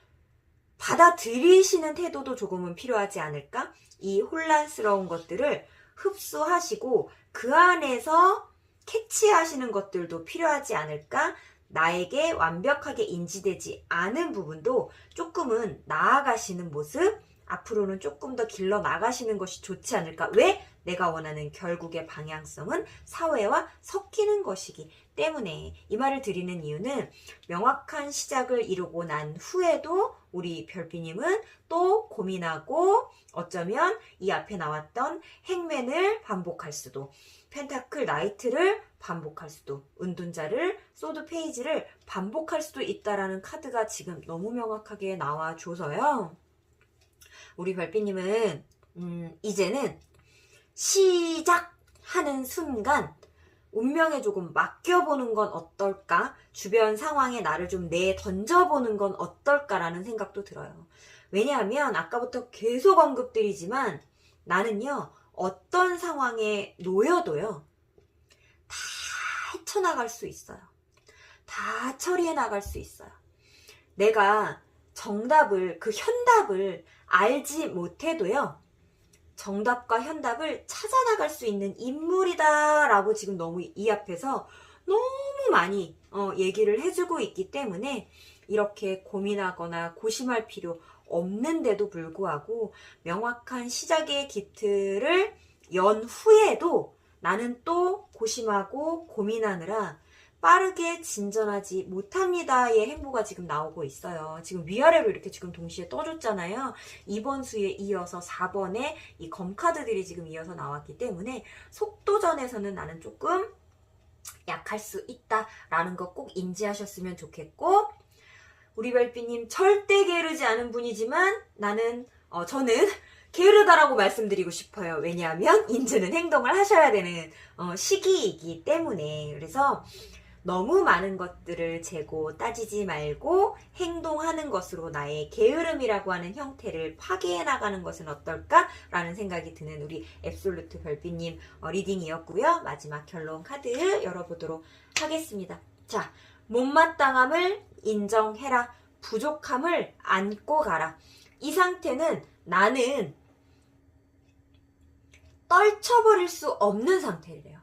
받아들이시는 태도도 조금은 필요하지 않을까? 이 혼란스러운 것들을 흡수하시고 그 안에서 캐치하시는 것들도 필요하지 않을까? 나에게 완벽하게 인지되지 않은 부분도 조금은 나아가시는 모습, 앞으로는 조금 더 길러 나가시는 것이 좋지 않을까? 왜? 내가 원하는 결국의 방향성은 사회와 섞이는 것이기 때문에. 이 말을 드리는 이유는 명확한 시작을 이루고 난 후에도 우리 별빛님은 또 고민하고 어쩌면 이 앞에 나왔던 행맨을 반복할 수도, 펜타클 나이트를 반복할 수도, 은둔자를, 소드 페이지를 반복할 수도 있다라는 카드가 지금 너무 명확하게 나와줘서요. 우리 별빛님은 이제는 시작하는 순간 운명에 조금 맡겨보는 건 어떨까? 주변 상황에 나를 좀 던져보는 건 어떨까라는 생각도 들어요. 왜냐하면 아까부터 계속 언급드리지만 나는요, 어떤 상황에 놓여도요, 다 헤쳐나갈 수 있어요. 다 처리해 나갈 수 있어요. 내가 정답을, 그 현답을 알지 못해도요, 정답과 현답을 찾아나갈 수 있는 인물이다 라고 지금 너무 이 앞에서 너무 많이 얘기를 해주고 있기 때문에 이렇게 고민하거나 고심할 필요 없는데도 불구하고 명확한 시작의 기틀을 연 후에도 나는 또 고심하고 고민하느라 빠르게 진전하지 못합니다의 행보가 지금 나오고 있어요. 지금 위아래로 이렇게 지금 동시에 떠줬잖아요. 2번 수에 이어서 4번에 이 검카드들이 지금 이어서 나왔기 때문에 속도전에서는 나는 조금 약할 수 있다라는 거 꼭 인지하셨으면 좋겠고, 우리 별빛님 절대 게으르지 않은 분이지만 저는 게으르다라고 말씀드리고 싶어요. 왜냐하면 이제는 행동을 하셔야 되는 시기이기 때문에. 그래서 너무 많은 것들을 재고 따지지 말고 행동하는 것으로 나의 게으름이라고 하는 형태를 파괴해 나가는 것은 어떨까라는 생각이 드는 우리 앱솔루트 별빛님 리딩이었고요. 마지막 결론 카드 열어보도록 하겠습니다. 자, 못마땅함을 인정해라. 부족함을 안고 가라. 이 상태는 나는 떨쳐버릴 수 없는 상태래요.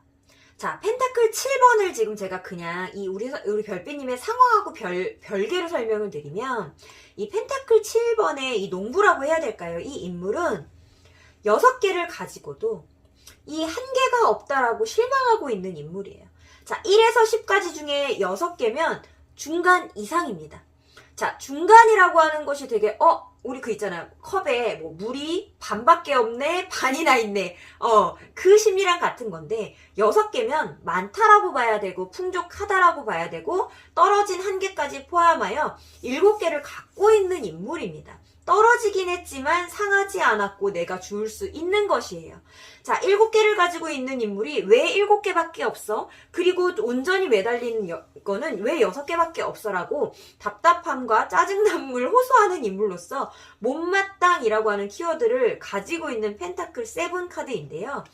자, 펜타클 7번을 지금 제가 그냥 우리 별빛님의 상황하고 별개로 설명을 드리면, 이 펜타클 7번의 이 농부라고 해야 될까요? 이 인물은 6개를 가지고도 이 한 개가 없다라고 실망하고 있는 인물이에요. 자, 1에서 10까지 중에 6개면 중간 이상입니다. 자, 중간이라고 하는 것이 되게 우리 있잖아요. 컵에 뭐 물이 반밖에 없네, 반이나 있네. 그 심리랑 같은 건데 6개면 많다라고 봐야 되고 풍족하다라고 봐야 되고 떨어진 1개까지 포함하여 7개를 갖고 있는 인물입니다. 떨어지긴 했지만 상하지 않았고 내가 주울 수 있는 것이에요. 자, 7개를 가지고 있는 인물이 왜 7개밖에 없어? 그리고 온전히 매달리는 거는 왜 6개밖에 없어라고 답답함과 짜증남을 호소하는 인물로서 못마땅이라고 하는 키워드를 가지고 있는 펜타클 7 카드인데요.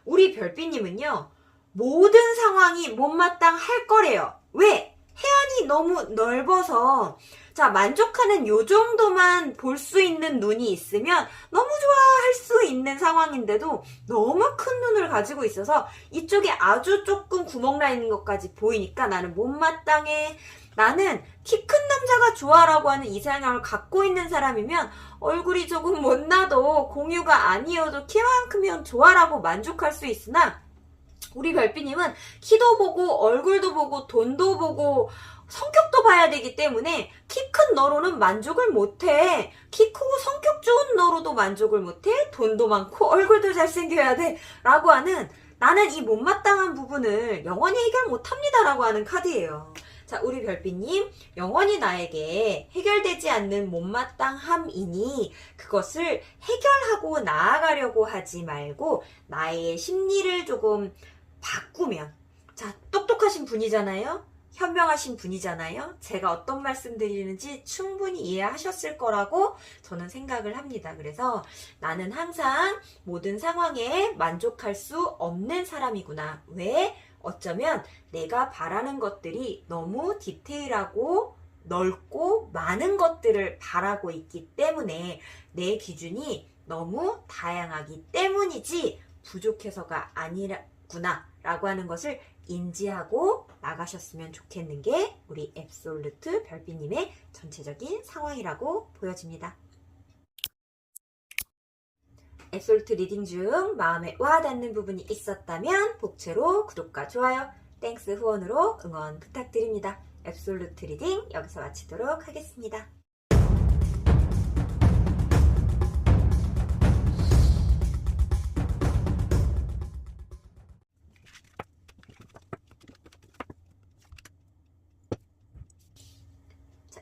우리 별빛님은요, 모든 상황이 못마땅할 거래요. 왜? 해안이 너무 넓어서 자, 만족하는 요 정도만 볼 수 있는 눈이 있으면 너무 좋아할 수 있는 상황인데도 너무 큰 눈을 가지고 있어서 이쪽에 아주 조금 구멍 나 있는 것까지 보이니까 나는 못마땅해. 나는 키 큰 남자가 좋아라고 하는 이상형을 갖고 있는 사람이면 얼굴이 조금 못나도 공유가 아니어도 키만 크면 좋아라고 만족할 수 있으나, 우리 별빛님은 키도 보고 얼굴도 보고 돈도 보고 성격도 봐야 되기 때문에 키 큰 너로는 만족을 못해. 키 크고 성격 좋은 너로도 만족을 못해. 돈도 많고 얼굴도 잘생겨야 돼 라고 하는, 나는 이 못마땅한 부분을 영원히 해결 못합니다 라고 하는 카드예요. 자, 우리 별빛님, 영원히 나에게 해결되지 않는 못마땅함이니 그것을 해결하고 나아가려고 하지 말고 나의 심리를 조금 바꾸면, 자, 똑똑하신 분이잖아요. 현명하신 분이잖아요. 제가 어떤 말씀 드리는지 충분히 이해하셨을 거라고 저는 생각을 합니다. 그래서 나는 항상 모든 상황에 만족할 수 없는 사람이구나. 왜? 어쩌면 내가 바라는 것들이 너무 디테일하고 넓고 많은 것들을 바라고 있기 때문에 내 기준이 너무 다양하기 때문이지 부족해서가 아니구나 라고 하는 것을 인지하고 나가셨으면 좋겠는 게 우리 앱솔루트 별빛님의 전체적인 상황이라고 보여집니다. 앱솔루트 리딩 중 마음에 와닿는 부분이 있었다면 복채로 구독과 좋아요, 땡스 후원으로 응원 부탁드립니다. 앱솔루트 리딩 여기서 마치도록 하겠습니다.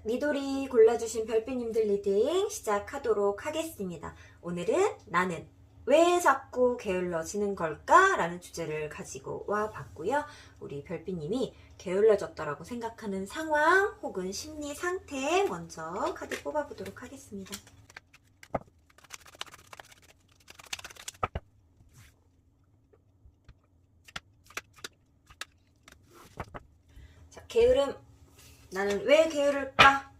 미도리 골라주신 별빛님들 리딩 시작하도록 하겠습니다. 오늘은 나는 왜 자꾸 게을러지는 걸까? 라는 주제를 가지고 와봤고요. 우리 별빛님이 게을러졌다라고 생각하는 상황 혹은 심리 상태 먼저 카드 뽑아보도록 하겠습니다. 게으름. 나는 왜 게으를까?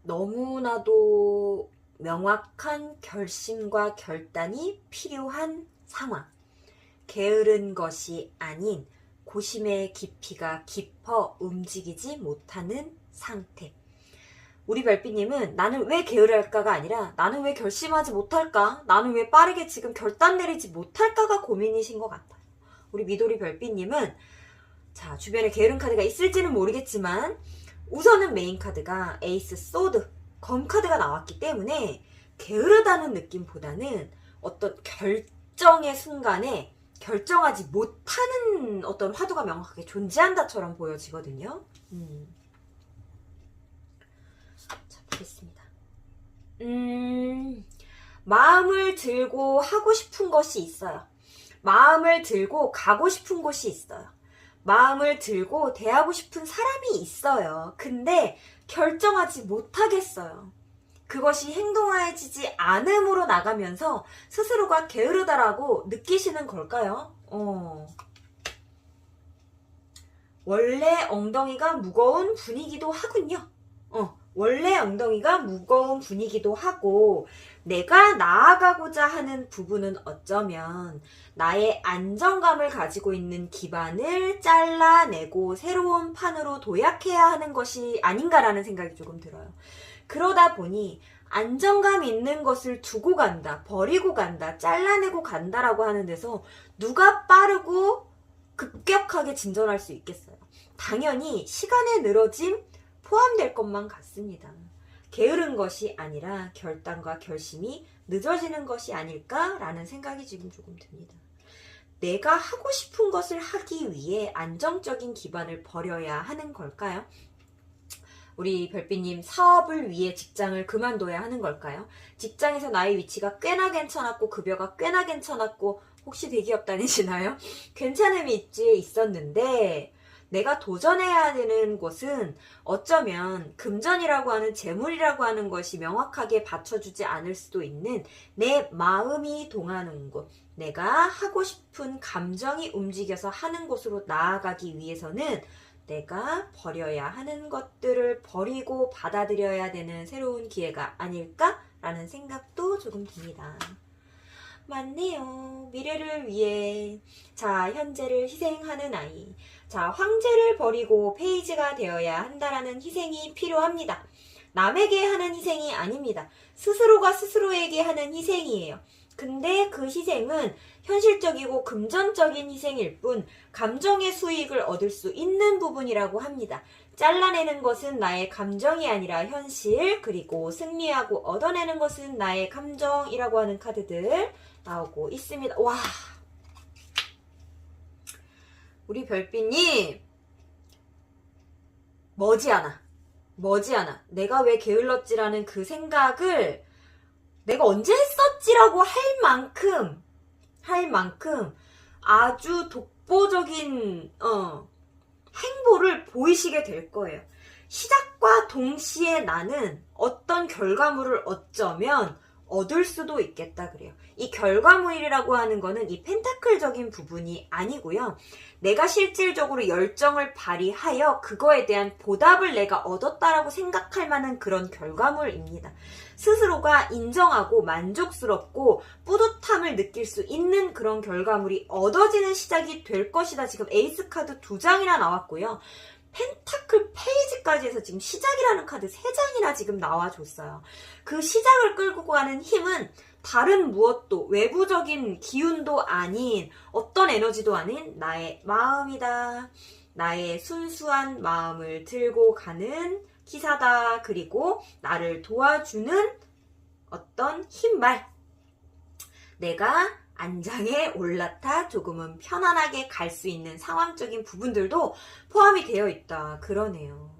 너무나도 명확한 결심과 결단이 필요한 상황. 게으른 것이 아닌 고심의 깊이가 깊어 움직이지 못하는 상태. 우리 별빛님은 나는 왜 게으를까가 아니라 나는 왜 결심하지 못할까? 나는 왜 빠르게 지금 결단 내리지 못할까가 고민이신 것 같아요. 우리 미도리 별빛님은 자, 주변에 게으른 카드가 있을지는 모르겠지만 우선은 메인 카드가 에이스 소드, 검 카드가 나왔기 때문에 게으르다는 느낌보다는 어떤 결정의 순간에 결정하지 못하는 어떤 화두가 명확하게 존재한다처럼 보여지거든요. 자, 보겠습니다. 마음을 들고 하고 싶은 것이 있어요. 마음을 들고 가고 싶은 곳이 있어요. 마음을 들고 대하고 싶은 사람이 있어요. 근데 결정하지 못하겠어요. 그것이 행동화해지지 않음으로 나가면서 스스로가 게으르다라고 느끼시는 걸까요? 원래 엉덩이가 무거운 분이기도 하군요. 원래 엉덩이가 무거운 분이기도 하고 내가 나아가고자 하는 부분은 어쩌면 나의 안정감을 가지고 있는 기반을 잘라내고 새로운 판으로 도약해야 하는 것이 아닌가라는 생각이 조금 들어요. 그러다 보니 안정감 있는 것을 두고 간다, 버리고 간다, 잘라내고 간다라고 하는 데서 누가 빠르고 급격하게 진전할 수 있겠어요. 당연히 시간의 늘어짐 포함될 것만 같습니다. 게으른 것이 아니라 결단과 결심이 늦어지는 것이 아닐까라는 생각이 지금 조금 듭니다. 내가 하고 싶은 것을 하기 위해 안정적인 기반을 버려야 하는 걸까요? 우리 별빛님, 사업을 위해 직장을 그만둬야 하는 걸까요? 직장에서 나의 위치가 꽤나 괜찮았고 급여가 꽤나 괜찮았고 혹시 대기업 다니시나요? 괜찮음이 있었는데 내가 도전해야 되는 곳은 어쩌면 금전이라고 하는 재물이라고 하는 것이 명확하게 받쳐주지 않을 수도 있는 내 마음이 동하는 곳, 내가 하고 싶은 감정이 움직여서 하는 곳으로 나아가기 위해서는 내가 버려야 하는 것들을 버리고 받아들여야 되는 새로운 기회가 아닐까라는 생각도 조금 듭니다. 맞네요. 미래를 위해 자, 현재를 희생하는 아이. 자, 황제를 버리고 페이지가 되어야 한다라는 희생이 필요합니다. 남에게 하는 희생이 아닙니다. 스스로가 스스로에게 하는 희생이에요. 근데 그 희생은 현실적이고 금전적인 희생일 뿐 감정의 수익을 얻을 수 있는 부분이라고 합니다. 잘라내는 것은 나의 감정이 아니라 현실, 그리고 승리하고 얻어내는 것은 나의 감정이라고 하는 카드들 나오고 있습니다. 와, 우리 별빛님 머지않아 내가 왜 게을렀지라는 그 생각을 내가 언제 했었지라고 할 만큼 아주 독보적인 행보를 보이시게 될 거예요. 시작과 동시에 나는 어떤 결과물을 어쩌면 얻을 수도 있겠다 그래요. 이 결과물이라고 하는 거는 이 펜타클적인 부분이 아니고요. 내가 실질적으로 열정을 발휘하여 그거에 대한 보답을 내가 얻었다라고 생각할 만한 그런 결과물입니다. 스스로가 인정하고 만족스럽고 뿌듯함을 느낄 수 있는 그런 결과물이 얻어지는 시작이 될 것이다. 지금 에이스 카드 2장이나 나왔고요. 펜타클 페이지까지 해서 지금 시작이라는 카드 3장이나 지금 나와줬어요. 그 시작을 끌고 가는 힘은 다른 무엇도 외부적인 기운도 아닌 어떤 에너지도 아닌 나의 마음이다. 나의 순수한 마음을 들고 가는 기사다. 그리고 나를 도와주는 어떤 힘말. 내가 안장에 올라타 조금은 편안하게 갈 수 있는 상황적인 부분들도 포함이 되어 있다. 그러네요.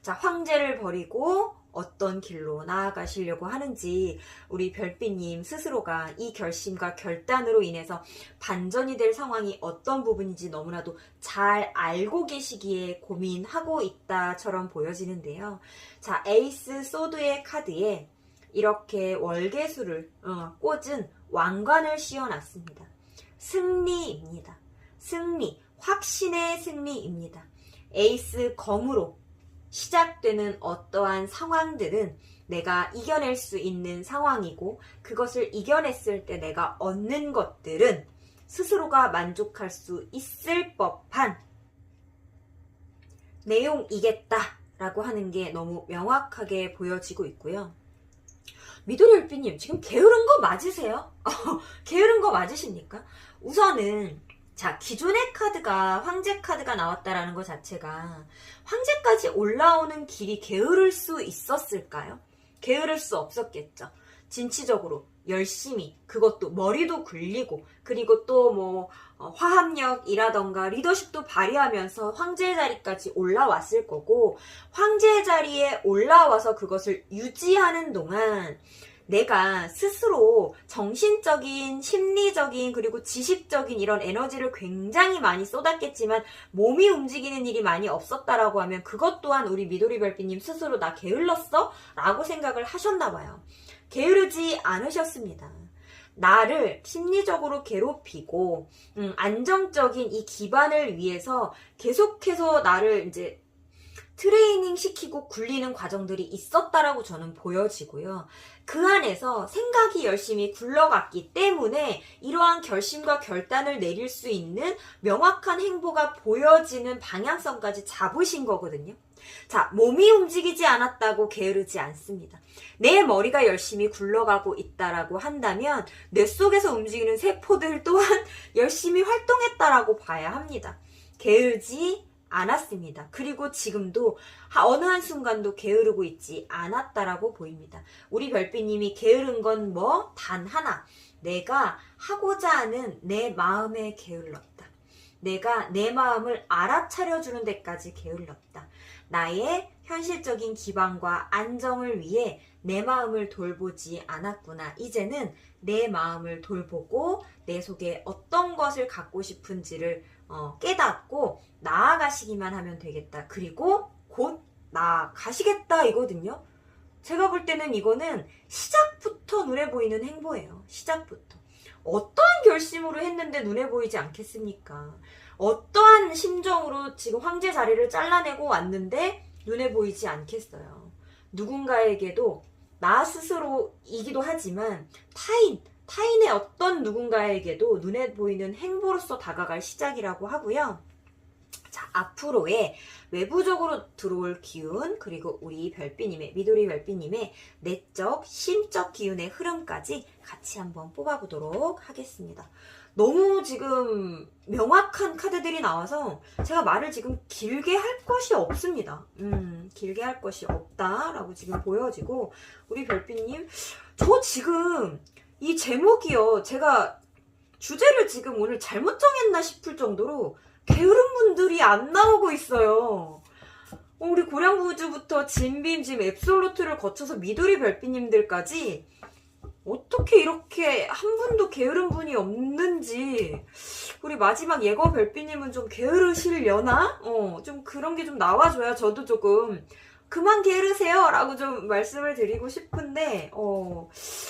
자, 황제를 버리고 어떤 길로 나아가시려고 하는지 우리 별빛님 스스로가 이 결심과 결단으로 인해서 반전이 될 상황이 어떤 부분인지 너무나도 잘 알고 계시기에 고민하고 있다처럼 보여지는데요. 자, 에이스 소드의 카드에 이렇게 월계수를 꽂은 왕관을 씌워놨습니다. 승리입니다. 승리, 확신의 승리입니다. 에이스 검으로 시작되는 어떠한 상황들은 내가 이겨낼 수 있는 상황이고, 그것을 이겨냈을 때 내가 얻는 것들은 스스로가 만족할 수 있을 법한 내용이겠다라고 하는 게 너무 명확하게 보여지고 있고요. 미도리울비님, 지금 게으른 거 맞으세요? 게으른 거 맞으십니까? 우선은 자, 기존의 카드가 황제 카드가 나왔다라는 것 자체가 황제까지 올라오는 길이 게으를 수 있었을까요? 게으를 수 없었겠죠. 진취적으로 열심히, 그것도 머리도 굴리고, 그리고 또 뭐 화합력이라던가 리더십도 발휘하면서 황제 자리까지 올라왔을 거고, 황제 자리에 올라와서 그것을 유지하는 동안 내가 스스로 정신적인, 심리적인, 그리고 지식적인 이런 에너지를 굉장히 많이 쏟았겠지만 몸이 움직이는 일이 많이 없었다라고 하면 그것 또한 우리 미도리별비님 스스로 나 게을렀어? 라고 생각을 하셨나 봐요. 게으르지 않으셨습니다. 나를 심리적으로 괴롭히고 안정적인 이 기반을 위해서 계속해서 나를 이제 트레이닝 시키고 굴리는 과정들이 있었다라고 저는 보여지고요. 그 안에서 생각이 열심히 굴러갔기 때문에 이러한 결심과 결단을 내릴 수 있는 명확한 행보가 보여지는 방향성까지 잡으신 거거든요. 자, 몸이 움직이지 않았다고 게으르지 않습니다. 내 머리가 열심히 굴러가고 있다라고 한다면 뇌 속에서 움직이는 세포들 또한 열심히 활동했다라고 봐야 합니다. 게으르지 않았습니다. 그리고 지금도 어느 한순간도 게으르고 있지 않았다라고 보입니다. 우리 별빛님이 게으른 건 뭐? 단 하나. 내가 하고자 하는 내 마음에 게을렀다. 내가 내 마음을 알아차려주는 데까지 게을렀다. 나의 현실적인 기반과 안정을 위해 내 마음을 돌보지 않았구나. 이제는 내 마음을 돌보고 내 속에 어떤 것을 갖고 싶은지를 깨닫고 나아가시기만 하면 되겠다. 그리고 곧 나아가시겠다 이거든요. 제가 볼 때는 이거는 시작부터 눈에 보이는 행보예요. 시작부터. 어떠한 결심으로 했는데 눈에 보이지 않겠습니까? 어떠한 심정으로 지금 황제 자리를 잘라내고 왔는데 눈에 보이지 않겠어요. 누군가에게도 나 스스로이기도 하지만 타인의 어떤 누군가에게도 눈에 보이는 행보로서 다가갈 시작이라고 하고요. 자, 앞으로의 외부적으로 들어올 기운, 그리고 우리 별빛님의, 미도리 별빛님의 내적, 심적 기운의 흐름까지 같이 한번 뽑아보도록 하겠습니다. 너무 지금 명확한 카드들이 나와서 제가 말을 지금 길게 할 것이 없습니다. 길게 할 것이 없다라고 지금 보여지고, 우리 별빛님, 저 지금 이 제목이요, 제가 주제를 지금 오늘 잘못 정했나 싶을 정도로 게으른 분들이 안 나오고 있어요. 우리 고량부주부터 진빔, 지금 앱솔루트를 거쳐서 미도리 별빛님들까지 어떻게 이렇게 한 분도 게으른 분이 없는지, 우리 마지막 예거 별빛님은 좀 게으르시려나? 좀 그런 게 좀 나와줘야 저도 조금 그만 게으르세요 라고 좀 말씀을 드리고 싶은데,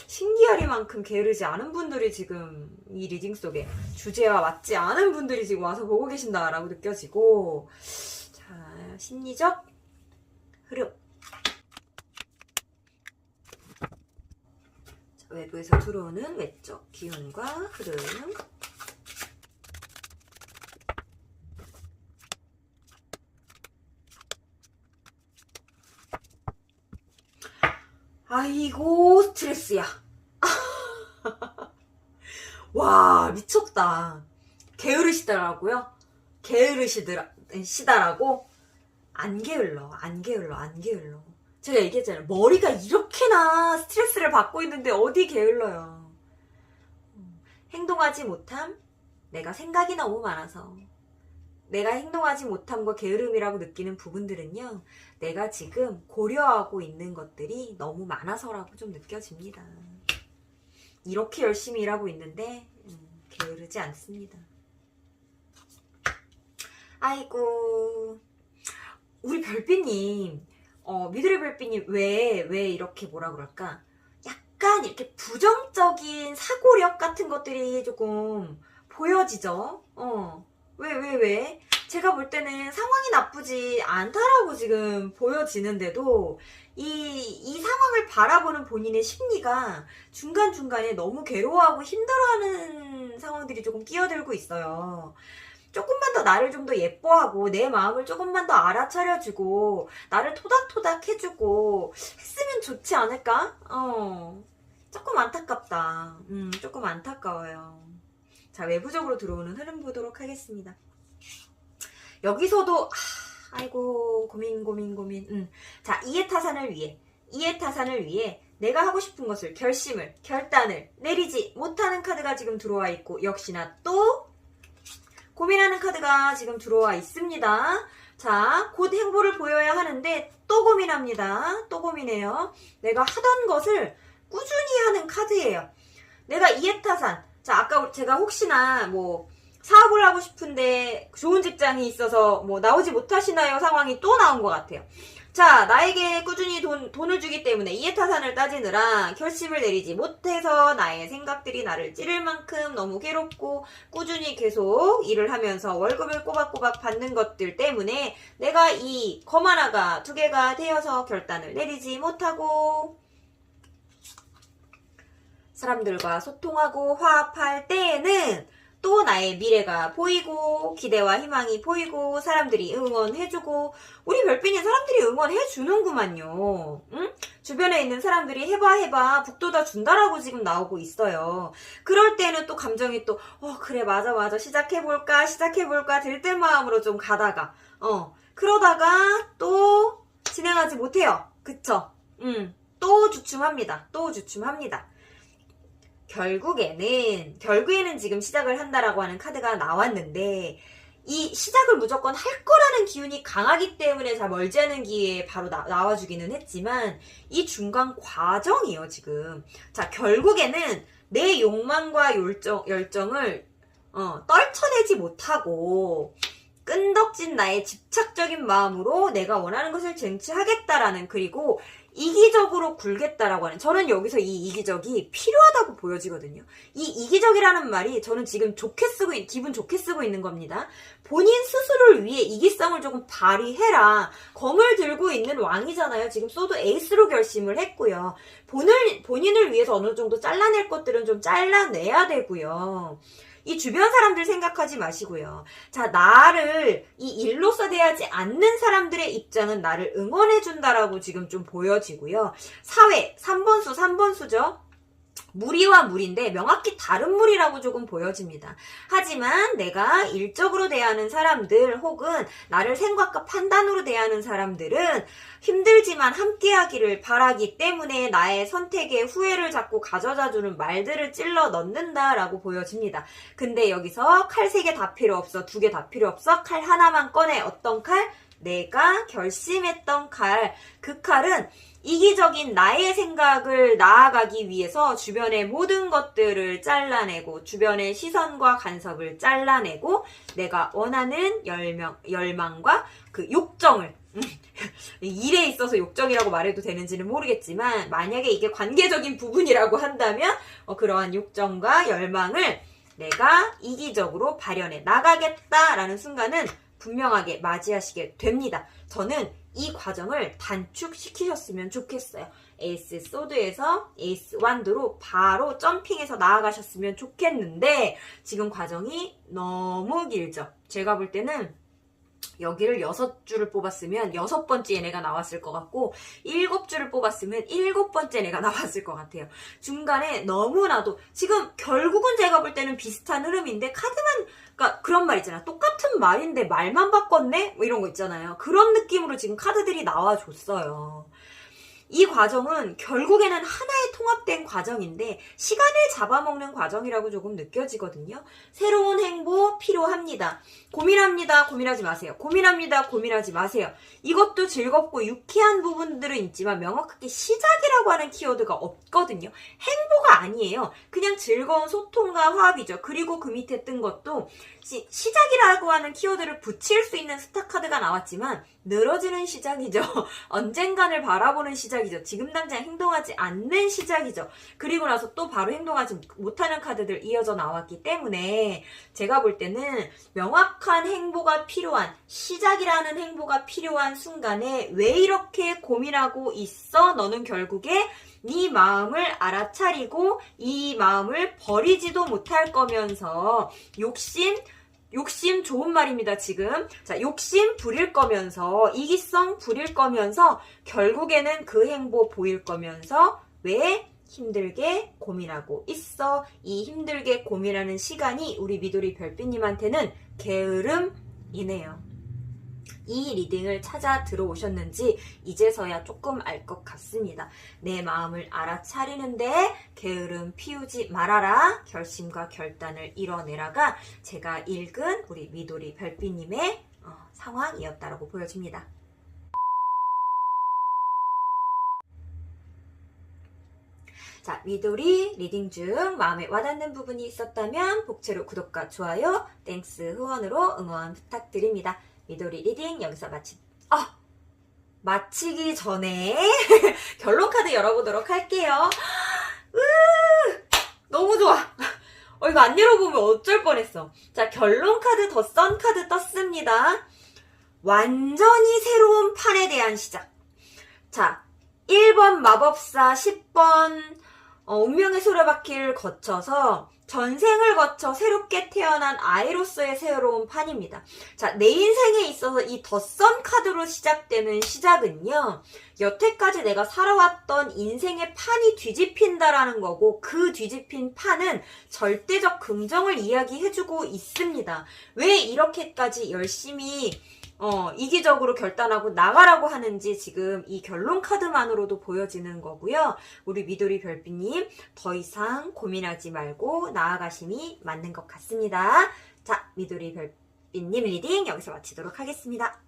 신기하리만큼 게으르지 않은 분들이 지금 이 리딩 속에 주제와 맞지 않은 분들이 지금 와서 보고 계신다라고 느껴지고, 자, 심리적 흐름. 자, 외부에서 들어오는 외적 기운과 흐름. 아이고 스트레스야. 와, 미쳤다. 게으르시더라고요. 게으르시다라고. 안 게을러. 제가 얘기했잖아요. 머리가 이렇게나 스트레스를 받고 있는데 어디 게을러요. 행동하지 못함, 내가 생각이 너무 많아서. 내가 행동하지 못함과 게으름이라고 느끼는 부분들은요, 내가 지금 고려하고 있는 것들이 너무 많아서라고 좀 느껴집니다. 이렇게 열심히 일하고 있는데 게으르지 않습니다. 아이고, 우리 별빛님, 미드리 별빛님 왜 이렇게 뭐라 그럴까? 약간 이렇게 부정적인 사고력 같은 것들이 조금 보여지죠? 왜? 제가 볼 때는 상황이 나쁘지 않다라고 지금 보여지는데도 이 상황을 바라보는 본인의 심리가 중간중간에 너무 괴로워하고 힘들어하는 상황들이 조금 끼어들고 있어요. 조금만 더 나를 좀 더 예뻐하고 내 마음을 조금만 더 알아차려주고 나를 토닥토닥 해주고 했으면 좋지 않을까? 조금 안타깝다. 조금 안타까워요. 자, 외부적으로 들어오는 흐름 보도록 하겠습니다. 여기서도 아이고 고민. 자, 이해타산을 위해 내가 하고 싶은 것을 결단을 내리지 못하는 카드가 지금 들어와 있고 역시나 또 고민하는 카드가 지금 들어와 있습니다. 자, 곧 행보를 보여야 하는데 또 고민합니다. 또 고민해요. 내가 하던 것을 꾸준히 하는 카드예요. 내가 이해타산. 자, 아까 제가 혹시나 사업을 하고 싶은데 좋은 직장이 있어서 나오지 못하시나요? 상황이 또 나온 것 같아요. 자, 나에게 꾸준히 돈을 주기 때문에 이해타산을 따지느라 결심을 내리지 못해서 나의 생각들이 나를 찌를 만큼 너무 괴롭고 꾸준히 계속 일을 하면서 월급을 꼬박꼬박 받는 것들 때문에 내가 이 검 하나가 두 개가 되어서 결단을 내리지 못하고 사람들과 소통하고 화합할 때에는 또 나의 미래가 보이고 기대와 희망이 보이고 사람들이 응원해주고 우리 별빛이 사람들이 응원해주는구만요. 응? 주변에 있는 사람들이 해봐 북돋아 준다라고 지금 나오고 있어요. 그럴 때는 또 감정이 또 그래 맞아 시작해볼까 들뜬 마음으로 좀 가다가 그러다가 또 진행하지 못해요. 그쵸? 또 주춤합니다. 결국에는 지금 시작을 한다라고 하는 카드가 나왔는데 이 시작을 무조건 할 거라는 기운이 강하기 때문에 잘 멀지 않은 기회에 바로 나와주기는 했지만 이 중간 과정이에요 지금. 자, 결국에는 내 욕망과 열정을 떨쳐내지 못하고 끈덕진 나의 집착적인 마음으로 내가 원하는 것을 쟁취하겠다라는 그리고 이기적으로 굴겠다라고 하는 저는 여기서 이 이기적이 필요하다고 보여지거든요. 이 이기적이라는 말이 저는 지금 기분 좋게 쓰고 있는 겁니다. 본인 스스로를 위해 이기성을 조금 발휘해라. 검을 들고 있는 왕이잖아요. 지금 소드 에이스로 결심을 했고요. 본인을 위해서 어느 정도 잘라낼 것들은 좀 잘라내야 되고요. 이 주변 사람들 생각하지 마시고요. 자, 나를 이 일로서 대하지 않는 사람들의 입장은 나를 응원해준다라고 지금 좀 보여지고요. 사회, 3번수죠. 무리와 무리인데 명확히 다른 무리라고 조금 보여집니다. 하지만 내가 일적으로 대하는 사람들 혹은 나를 생각과 판단으로 대하는 사람들은 힘들지만 함께하기를 바라기 때문에 나의 선택에 후회를 자꾸 가져다주는 말들을 찔러 넣는다라고 보여집니다. 근데 여기서 칼 3개 다 필요 없어, 2개 다 필요 없어, 칼 하나만 꺼내. 어떤 칼? 내가 결심했던 칼. 그 칼은 이기적인 나의 생각을 나아가기 위해서 주변의 모든 것들을 잘라내고 주변의 시선과 간섭을 잘라내고 내가 원하는 열망과 그 욕정을 일에 있어서 욕정이라고 말해도 되는지는 모르겠지만 만약에 이게 관계적인 부분이라고 한다면 그러한 욕정과 열망을 내가 이기적으로 발현해 나가겠다라는 순간은 분명하게 맞이하시게 됩니다. 저는 이 과정을 단축시키셨으면 좋겠어요. 에이스 소드에서 에이스 완도로 바로 점핑해서 나아가셨으면 좋겠는데 지금 과정이 너무 길죠. 제가 볼 때는 여기를 6줄을 뽑았으면 6번째 얘네가 나왔을 것 같고 7줄을 뽑았으면 7번째 얘네가 나왔을 것 같아요. 중간에 너무나도 지금 결국은 제가 볼 때는 비슷한 흐름인데 카드만 그러니까 그런 말 있잖아. 똑같은 말인데 말만 바꿨네? 이런 거 있잖아요. 그런 느낌으로 지금 카드들이 나와줬어요. 이 과정은 결국에는 하나의 통합된 과정인데 시간을 잡아먹는 과정이라고 조금 느껴지거든요. 새로운 행보 필요합니다. 고민하지 마세요. 고민하지 마세요. 이것도 즐겁고 유쾌한 부분들은 있지만 명확하게 시작이라고 하는 키워드가 없거든요. 행보가 아니에요. 그냥 즐거운 소통과 화합이죠. 그리고 그 밑에 뜬 것도 시작이라고 하는 키워드를 붙일 수 있는 스타 카드가 나왔지만 늘어지는 시작이죠. 언젠간을 바라보는 시작 시작이죠. 지금 당장 행동하지 않는 시작이죠. 그리고 나서 또 바로 행동하지 못하는 카드들 이어져 나왔기 때문에 제가 볼 때는 명확한 행보가 필요한, 시작이라는 행보가 필요한 순간에 왜 이렇게 고민하고 있어? 너는 결국에 네 마음을 알아차리고 이 마음을 버리지도 못할 거면서 욕심 좋은 말입니다, 지금. 자, 욕심 부릴 거면서, 이기성 부릴 거면서, 결국에는 그 행보 보일 거면서, 왜 힘들게 고민하고 있어? 이 힘들게 고민하는 시간이 우리 미도리 별빛님한테는 게으름이네요. 이 리딩을 찾아 들어오셨는지 이제서야 조금 알 것 같습니다. 내 마음을 알아차리는데 게으름 피우지 말아라. 결심과 결단을 이뤄내라가 제가 읽은 우리 미도리 별빛님의 상황이었다라고 보여집니다. 자, 미도리 리딩 중 마음에 와닿는 부분이 있었다면 복채로 구독과 좋아요, 땡스 후원으로 응원 부탁드립니다. 미도리 리딩 여기서 마치기 전에 결론 카드 열어보도록 할게요. 너무 좋아. 이거 안 열어보면 어쩔 뻔했어. 자, 결론 카드 더 선 카드 떴습니다. 완전히 새로운 판에 대한 시작. 자, 1번 마법사, 10번 운명의 수레바퀴를 거쳐서 전생을 거쳐 새롭게 태어난 아이로서의 새로운 판입니다. 자, 내 인생에 있어서 이 덧선 카드로 시작되는 시작은요, 여태까지 내가 살아왔던 인생의 판이 뒤집힌다라는 거고, 그 뒤집힌 판은 절대적 긍정을 이야기해주고 있습니다. 왜 이렇게까지 열심히 이기적으로 결단하고 나가라고 하는지 지금 이 결론 카드만으로도 보여지는 거고요. 우리 미도리 별빛님 더 이상 고민하지 말고 나아가심이 맞는 것 같습니다. 자, 미도리 별빛님 리딩 여기서 마치도록 하겠습니다.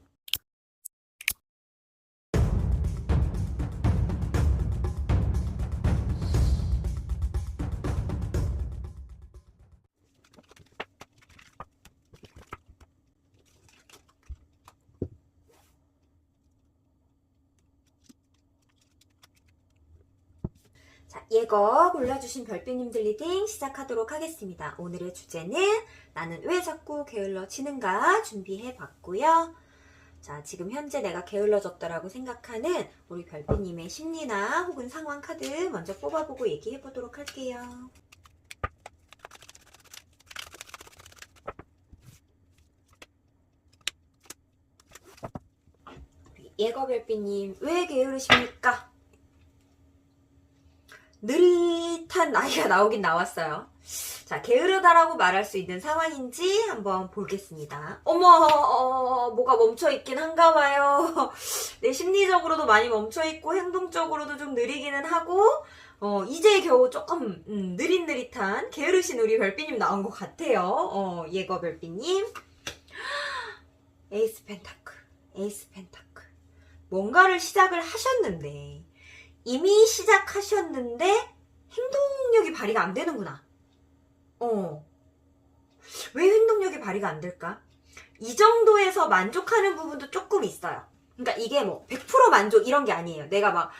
자, 예거 골라주신 별빛님들 리딩 시작하도록 하겠습니다. 오늘의 주제는 나는 왜 자꾸 게을러지는가 준비해봤고요. 자, 지금 현재 내가 게을러졌다라고 생각하는 우리 별빛님의 심리나 혹은 상황 카드 먼저 뽑아보고 얘기해보도록 할게요. 예거 별빛님 왜 게으르십니까? 느릿한 나이가 나오긴 나왔어요. 자, 게으르다라고 말할 수 있는 상황인지 한번 보겠습니다. 어머, 뭐가 멈춰있긴 한가 봐요. 네, 심리적으로도 많이 멈춰있고 행동적으로도 좀 느리기는 하고 이제 겨우 조금 느릿느릿한 게으르신 우리 별빛님 나온 것 같아요. 예거 별빛님. 에이스 펜타클. 뭔가를 시작을 하셨는데 이미 시작하셨는데 행동력이 발휘가 안 되는구나. 왜 행동력이 발휘가 안 될까? 이 정도에서 만족하는 부분도 조금 있어요. 그러니까 이게 뭐 100% 만족 이런 게 아니에요. 내가 막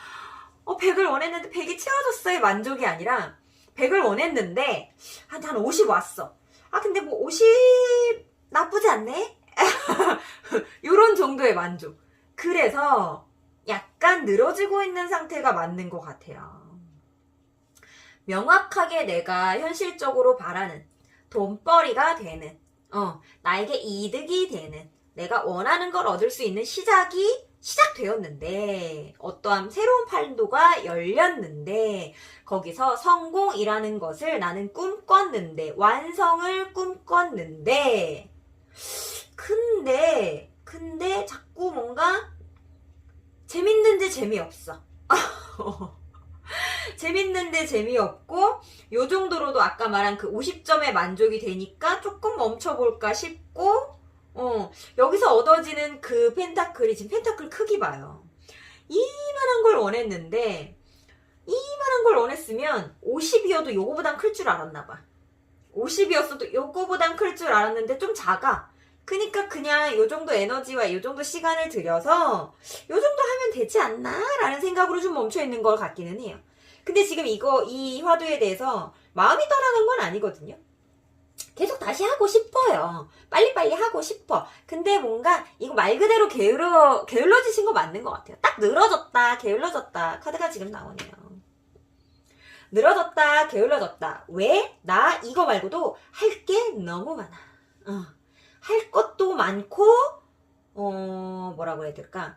100을 원했는데 100이 채워졌어의 만족이 아니라 100을 원했는데 한 50 왔어. 근데 뭐 50 나쁘지 않네? 요런 정도의 만족. 그래서 약간 늘어지고 있는 상태가 맞는 것 같아요. 명확하게 내가 현실적으로 바라는 돈벌이가 되는 나에게 이득이 되는 내가 원하는 걸 얻을 수 있는 시작되었는데 어떠한 새로운 판도가 열렸는데 거기서 성공이라는 것을 나는 꿈꿨는데 완성을 꿈꿨는데 근데 자꾸 뭔가 재밌는데 재미없어. 재밌는데 재미없고 요 정도로도 아까 말한 그 50점의 만족이 되니까 조금 멈춰볼까 싶고 여기서 얻어지는 그 펜타클이 지금 펜타클 크기 봐요. 이만한 걸 원했는데 이만한 걸 원했으면 50이어도 요거보단 클 줄 알았나 봐. 50이었어도 요거보단 클 줄 알았는데 좀 작아. 그니까 그냥 요 정도 에너지와 요 정도 시간을 들여서 요 정도 하면 되지 않나? 라는 생각으로 좀 멈춰있는 것 같기는 해요. 근데 지금 이 화두에 대해서 마음이 떠나는 건 아니거든요. 계속 다시 하고 싶어요. 빨리빨리 하고 싶어. 근데 뭔가 이거 말 그대로 게을러지신 거 맞는 것 같아요. 딱 늘어졌다, 게을러졌다. 카드가 지금 나오네요. 늘어졌다, 게을러졌다. 왜? 나 이거 말고도 할 게 너무 많아. 할 것도 많고, 뭐라고 해야 될까?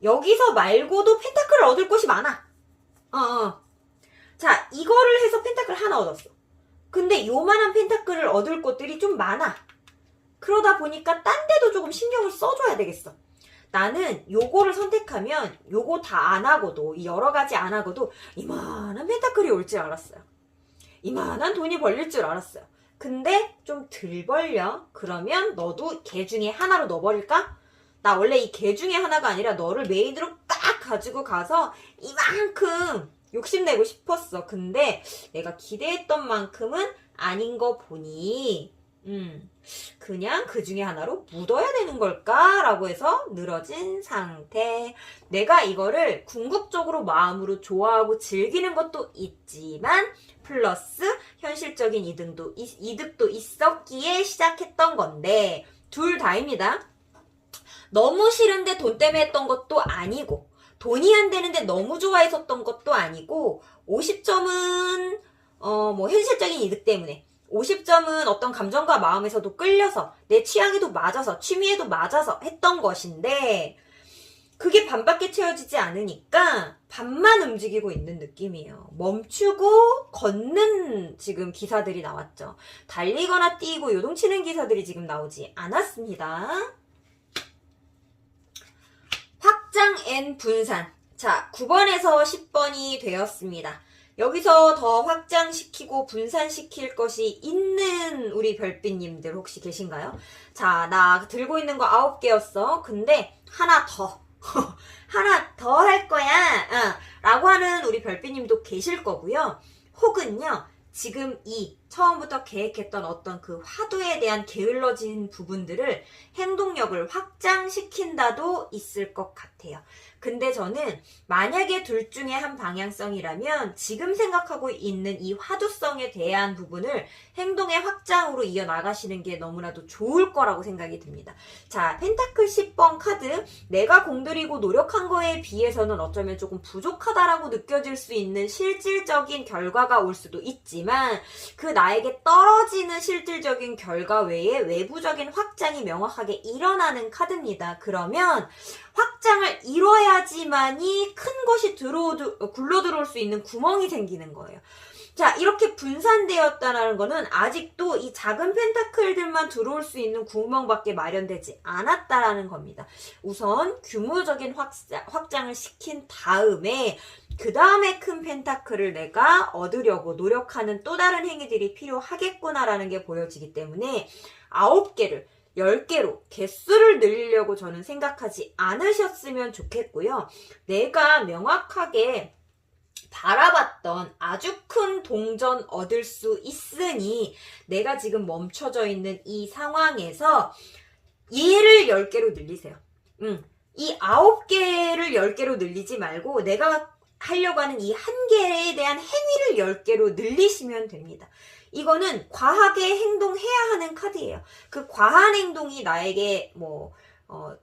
여기서 말고도 펜타클을 얻을 곳이 많아. 자, 이거를 해서 펜타클 하나 얻었어. 근데 요만한 펜타클을 얻을 곳들이 좀 많아. 그러다 보니까 딴 데도 조금 신경을 써줘야 되겠어. 나는 요거를 선택하면 요거 다 안 하고도, 이 여러 가지 안 하고도 이만한 펜타클이 올 줄 알았어요. 이만한 돈이 벌릴 줄 알았어요. 근데 좀 덜 벌려? 그러면 너도 개 중에 하나로 넣어버릴까? 나 원래 이 개 중에 하나가 아니라 너를 메인으로 딱 가지고 가서 이만큼 욕심내고 싶었어. 근데 내가 기대했던 만큼은 아닌 거 보니 그냥 그 중에 하나로 묻어야 되는 걸까? 라고 해서 늘어진 상태. 내가 이거를 궁극적으로 마음으로 좋아하고 즐기는 것도 있지만 플러스 현실적인 이득도 있었기에 시작했던 건데 둘 다입니다. 너무 싫은데 돈 때문에 했던 것도 아니고 돈이 안 되는데 너무 좋아했었던 것도 아니고 50점은 현실적인 이득 때문에 50점은 어떤 감정과 마음에서도 끌려서 내 취향에도 맞아서 취미에도 맞아서 했던 것인데 그게 반밖에 채워지지 않으니까 반만 움직이고 있는 느낌이에요. 멈추고 걷는 지금 기사들이 나왔죠. 달리거나 뛰고 요동치는 기사들이 지금 나오지 않았습니다. 확장 앤 분산. 자, 9번에서 10번이 되었습니다. 여기서 더 확장시키고 분산시킬 것이 있는 우리 별빛님들 혹시 계신가요? 자, 나 들고 있는 거 9개였어. 근데 하나 더. 하나 더 할 거야. 라고 하는 우리 별빛님도 계실 거고요. 혹은요, 지금 처음부터 계획했던 어떤 그 화두에 대한 게을러진 부분들을 행동력을 확장시킨다도 있을 것 같아요. 근데 저는 만약에 둘 중에 한 방향성이라면 지금 생각하고 있는 이 화두성에 대한 부분을 행동의 확장으로 이어나가시는 게 너무나도 좋을 거라고 생각이 듭니다. 자, 펜타클 10번 카드. 내가 공들이고 노력한 거에 비해서는 어쩌면 조금 부족하다라고 느껴질 수 있는 실질적인 결과가 올 수도 있지만 그 나에게 떨어지는 실질적인 결과 외에 외부적인 확장이 명확하게 일어나는 카드입니다. 그러면 확장을 이뤄야지만이 큰 것이 굴러 들어올 수 있는 구멍이 생기는 거예요. 자, 이렇게 분산되었다는 거는 아직도 이 작은 펜타클들만 들어올 수 있는 구멍밖에 마련되지 않았다라는 겁니다. 우선 규모적인 확장을 시킨 다음에 그 다음에 큰 펜타클을 내가 얻으려고 노력하는 또 다른 행위들이 필요하겠구나라는 게 보여지기 때문에 9개를 10개로 개수를 늘리려고 저는 생각하지 않으셨으면 좋겠고요. 내가 명확하게 바라봤던 아주 큰 동전 얻을 수 있으니 내가 지금 멈춰져 있는 이 상황에서 얘를 10개로 늘리세요. 이 9개를 10개로 늘리지 말고 내가 하려고 하는 이 한 개에 대한 행위를 10개로 늘리시면 됩니다. 이거는 과하게 행동해야 하는 카드예요. 그 과한 행동이 나에게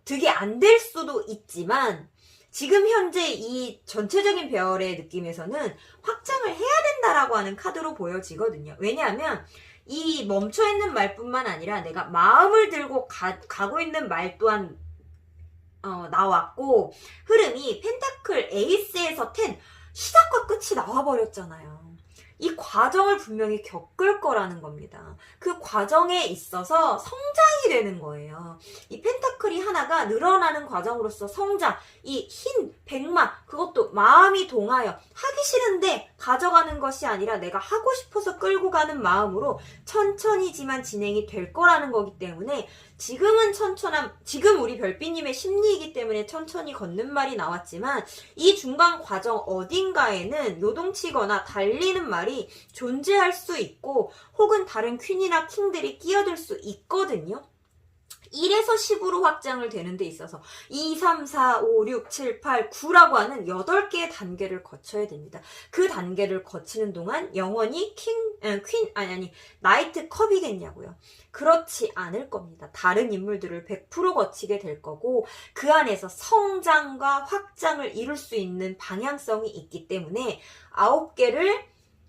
득이 안 될 수도 있지만 지금 현재 이 전체적인 배열의 느낌에서는 확장을 해야 된다라고 하는 카드로 보여지거든요. 왜냐하면 이 멈춰있는 말뿐만 아니라 내가 마음을 들고 가고 있는 말 또한 나왔고 흐름이 펜타클 에이스에서 10 시작과 끝이 나와버렸잖아요. 이 과정을 분명히 겪을 거라는 겁니다. 그 과정에 있어서 성장이 되는 거예요. 이 펜타클이 하나가 늘어나는 과정으로서 성장, 이 흰 백마, 그것도 마음이 동하여 하기 싫은데 가져가는 것이 아니라 내가 하고 싶어서 끌고 가는 마음으로 천천히지만 진행이 될 거라는 거기 때문에 지금은 지금 우리 별빛님의 심리이기 때문에 천천히 걷는 말이 나왔지만 이 중간 과정 어딘가에는 요동치거나 달리는 말이 존재할 수 있고 혹은 다른 퀸이나 킹들이 끼어들 수 있거든요. 1에서 10으로 확장을 되는 데 있어서 2, 3, 4, 5, 6, 7, 8, 9라고 하는 8개의 단계를 거쳐야 됩니다. 그 단계를 거치는 동안 영원히 나이트 컵이겠냐고요. 그렇지 않을 겁니다. 다른 인물들을 100% 거치게 될 거고 그 안에서 성장과 확장을 이룰 수 있는 방향성이 있기 때문에 9개를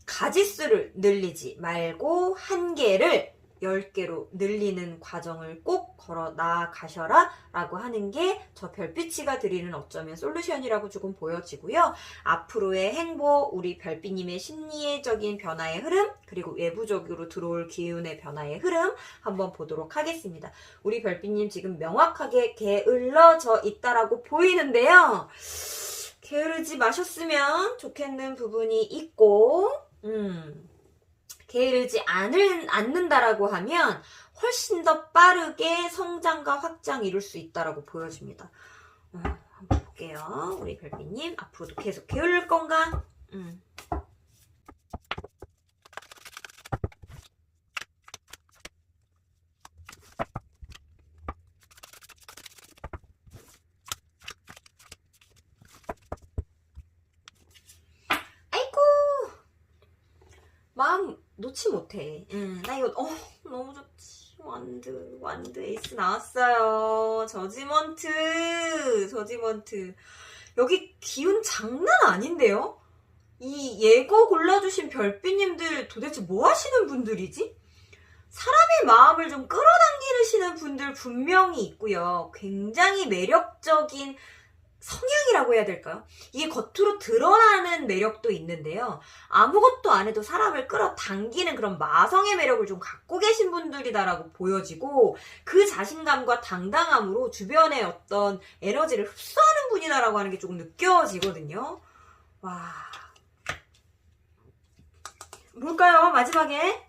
가지수를 늘리지 말고 1개를 10개로 늘리는 과정을 꼭 걸어 나가셔라 라고 하는 게 저 별빛이가 드리는 어쩌면 솔루션이라고 조금 보여지고요. 앞으로의 행보, 우리 별빛님의 심리적인 변화의 흐름, 그리고 외부적으로 들어올 기운의 변화의 흐름 한번 보도록 하겠습니다. 우리 별빛님 지금 명확하게 게을러져 있다라고 보이는데요. 게으르지 마셨으면 좋겠는 부분이 있고 게으르지 않는다라고 하면 훨씬 더 빠르게 성장과 확장 이룰 수 있다라고 보여집니다. 한번 볼게요. 우리 별빛님 앞으로도 계속 게으를 건가? 아이고 마음 놓지 못해. 나 이거 너무 좋지. 완드 에이스 나왔어요. 저지먼트. 여기 기운 장난 아닌데요? 이 예거 골라주신 별빛님들 도대체 뭐 하시는 분들이지? 사람의 마음을 좀 끌어당기시는 분들 분명히 있고요. 굉장히 매력적인 성향이라고 해야 될까요? 이게 겉으로 드러나는 매력도 있는데요. 아무것도 안 해도 사람을 끌어당기는 그런 마성의 매력을 좀 갖고 계신 분들이다라고 보여지고 그 자신감과 당당함으로 주변의 어떤 에너지를 흡수하는 분이다라고 하는 게 조금 느껴지거든요. 와, 뭘까요? 마지막에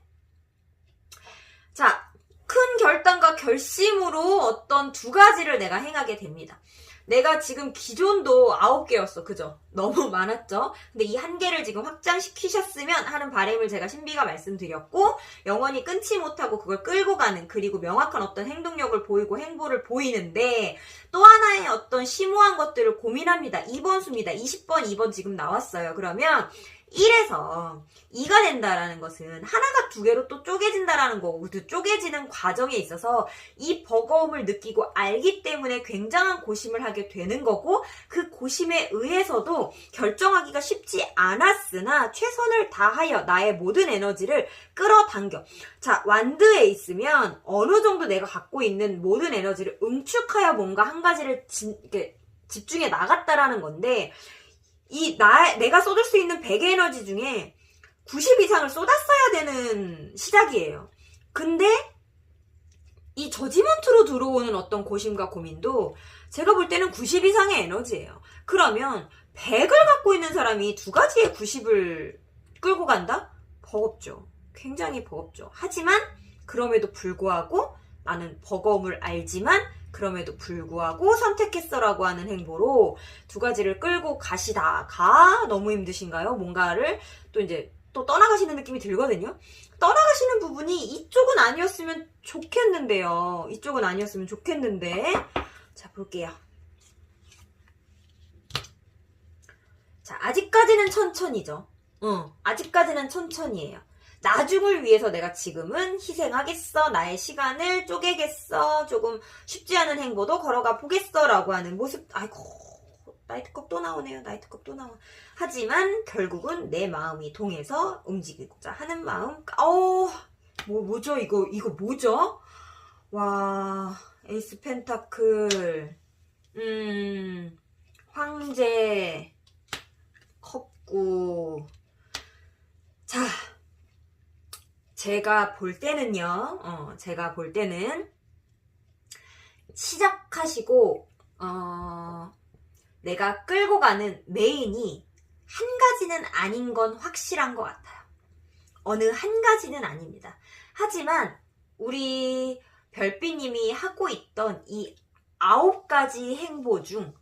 자, 큰 결단과 결심으로 어떤 2가지를 내가 행하게 됩니다. 내가 지금 기존도 9개였어. 그죠? 너무 많았죠? 근데 이 1개를 지금 확장시키셨으면 하는 바람을 제가 신비가 말씀드렸고 영원히 끊지 못하고 그걸 끌고 가는 그리고 명확한 어떤 행동력을 보이고 행보를 보이는데 또 하나의 어떤 심오한 것들을 고민합니다. 2번 수입니다. 20번, 2번 지금 나왔어요. 그러면 1에서 2가 된다라는 것은 하나가 2개로 또 쪼개진다라는 거고 그 쪼개지는 과정에 있어서 이 버거움을 느끼고 알기 때문에 굉장한 고심을 하게 되는 거고 그 고심에 의해서도 결정하기가 쉽지 않았으나 최선을 다하여 나의 모든 에너지를 끌어당겨. 자, 완드에 있으면 어느 정도 내가 갖고 있는 모든 에너지를 응축하여 뭔가 한 가지를 집중해 나갔다라는 건데 내가 쏟을 수 있는 100의 에너지 중에 90 이상을 쏟았어야 되는 시작이에요. 근데 이 저지먼트로 들어오는 어떤 고심과 고민도 제가 볼 때는 90 이상의 에너지예요. 그러면 100을 갖고 있는 사람이 2가지의 90을 끌고 간다? 버겁죠. 굉장히 버겁죠. 하지만 그럼에도 불구하고 나는 버거움을 알지만 그럼에도 불구하고 선택했어라고 하는 행보로 2가지를 끌고 가시다가 너무 힘드신가요? 뭔가를 또 떠나가시는 느낌이 들거든요. 떠나가시는 부분이 이쪽은 아니었으면 좋겠는데요. 자, 볼게요. 자, 아직까지는 천천히죠. 아직까지는 천천히예요. 나중을 위해서 내가 지금은 희생하겠어. 나의 시간을 쪼개겠어. 조금 쉽지 않은 행보도 걸어가 보겠어. 라고 하는 모습. 아이고, 나이트컵 또 나오네요. 하지만 결국은 내 마음이 동해서 움직이고자 하는 마음. 뭐죠? 이거 뭐죠? 와, 에이스 펜타클. 황제. 컵구. 자. 제가 볼 때는 시작하시고 내가 끌고 가는 메인이 한 가지는 아닌 건 확실한 것 같아요. 어느 한 가지는 아닙니다. 하지만 우리 별빛님이 하고 있던 이 9가지 행보 중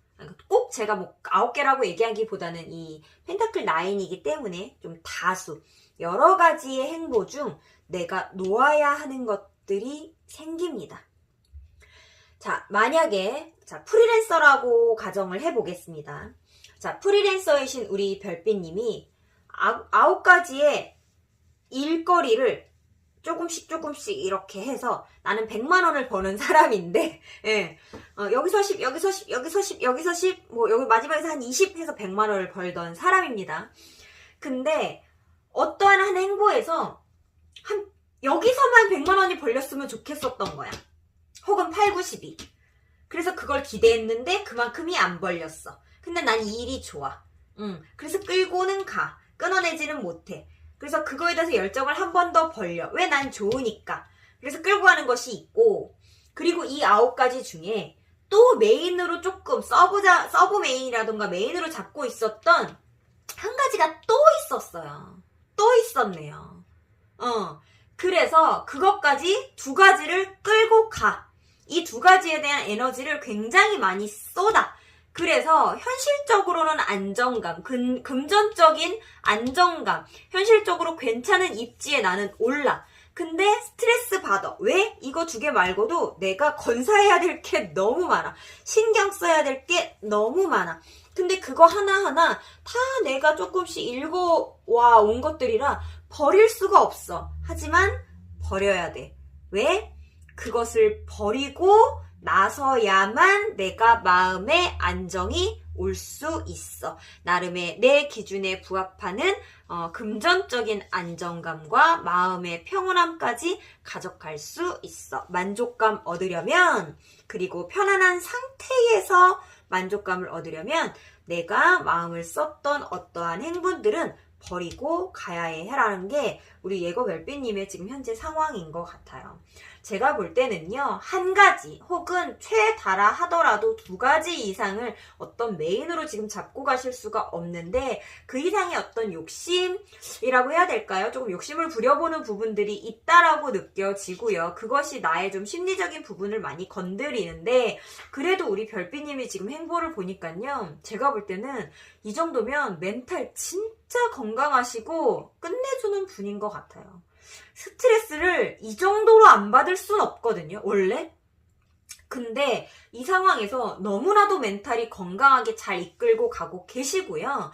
꼭 제가 9개라고 얘기하기보다는 이 펜타클 9이기 때문에 좀 다수 여러 가지의 행보 중 내가 놓아야 하는 것들이 생깁니다. 자, 만약에 프리랜서라고 가정을 해보겠습니다. 자, 프리랜서이신 우리 별빛님이 9가지의 일거리를 조금씩 이렇게 해서 나는 100만 원을 버는 사람인데, 예. 여기서 10, 여기서 10, 여기서 10, 여기서 10, 뭐, 여기 마지막에서 한 20 해서 100만 원을 벌던 사람입니다. 근데, 어떠한 한 행보에서, 여기서만 100만 원이 벌렸으면 좋겠었던 거야. 혹은 8, 9, 12. 그래서 그걸 기대했는데, 그만큼이 안 벌렸어. 근데 난 이 일이 좋아. 그래서 끌고는 가. 끊어내지는 못해. 그래서 그거에 대해서 열정을 한 번 더 벌려. 왜? 난 좋으니까. 그래서 끌고 가는 것이 있고, 그리고 이 9가지 중에 또 메인으로 조금 서브 메인이라던가 메인으로 잡고 있었던 한 가지가 또 있었어요. 또 있었네요. 그래서 그것까지 2가지를 끌고 가. 이 2가지에 대한 에너지를 굉장히 많이 쏟아. 그래서 현실적으로는 안정감, 금전적인 안정감, 현실적으로 괜찮은 입지에 나는 올라. 근데 스트레스 받아. 왜? 이거 2개 말고도 내가 건사해야 될 게 너무 많아. 신경 써야 될 게 너무 많아. 근데 그거 하나하나 다 내가 조금씩 읽어와 온 것들이라 버릴 수가 없어. 하지만 버려야 돼. 왜? 그것을 버리고 나서야만 내가 마음의 안정이 올 수 있어. 나름의 내 기준에 부합하는 금전적인 안정감과 마음의 평온함까지 가져갈 수 있어. 만족감 얻으려면, 그리고 편안한 상태에서 만족감을 얻으려면 내가 마음을 썼던 어떠한 행분들은 버리고 가야 해라는 게 우리 예거 별빛님의 지금 현재 상황인 것 같아요. 제가 볼 때는요, 1가지 혹은 최다라 하더라도 2가지 이상을 어떤 메인으로 지금 잡고 가실 수가 없는데, 그 이상의 어떤 욕심이라고 해야 될까요? 조금 욕심을 부려보는 부분들이 있다라고 느껴지고요. 그것이 나의 좀 심리적인 부분을 많이 건드리는데, 그래도 우리 별빛님이 지금 행보를 보니까요, 제가 볼 때는 이 정도면 멘탈 진짜 건강하시고 끝내주는 분인 것 같아요. 스트레스를 이 정도로 안 받을 순 없거든요, 원래. 근데 이 상황에서 너무나도 멘탈이 건강하게 잘 이끌고 가고 계시고요.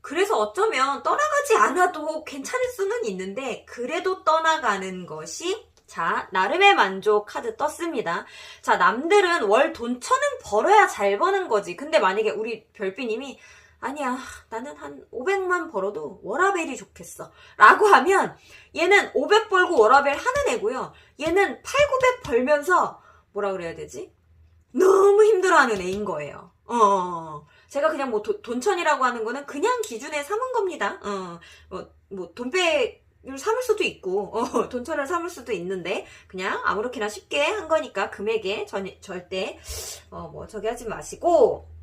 그래서 어쩌면 떠나가지 않아도 괜찮을 수는 있는데, 그래도 떠나가는 것이, 자, 나름의 만족 카드 떴습니다. 자, 남들은 월 돈 1000은 벌어야 잘 버는 거지. 근데 만약에 우리 별빛님이 아니야, 나는 한 500만 벌어도 워라벨이 좋겠어 라고 하면, 얘는 500 벌고 워라벨 하는 애고요, 얘는 8, 900 벌면서 뭐라 그래야 되지? 너무 힘들어하는 애인 거예요. 제가 그냥 뭐 돈천이라고 하는 거는 그냥 기준에 삼은 겁니다. 뭐 돈백을 삼을 수도 있고, 돈천을 삼을 수도 있는데, 그냥 아무렇게나 쉽게 한 거니까 금액에 절대 저기 하지 마시고,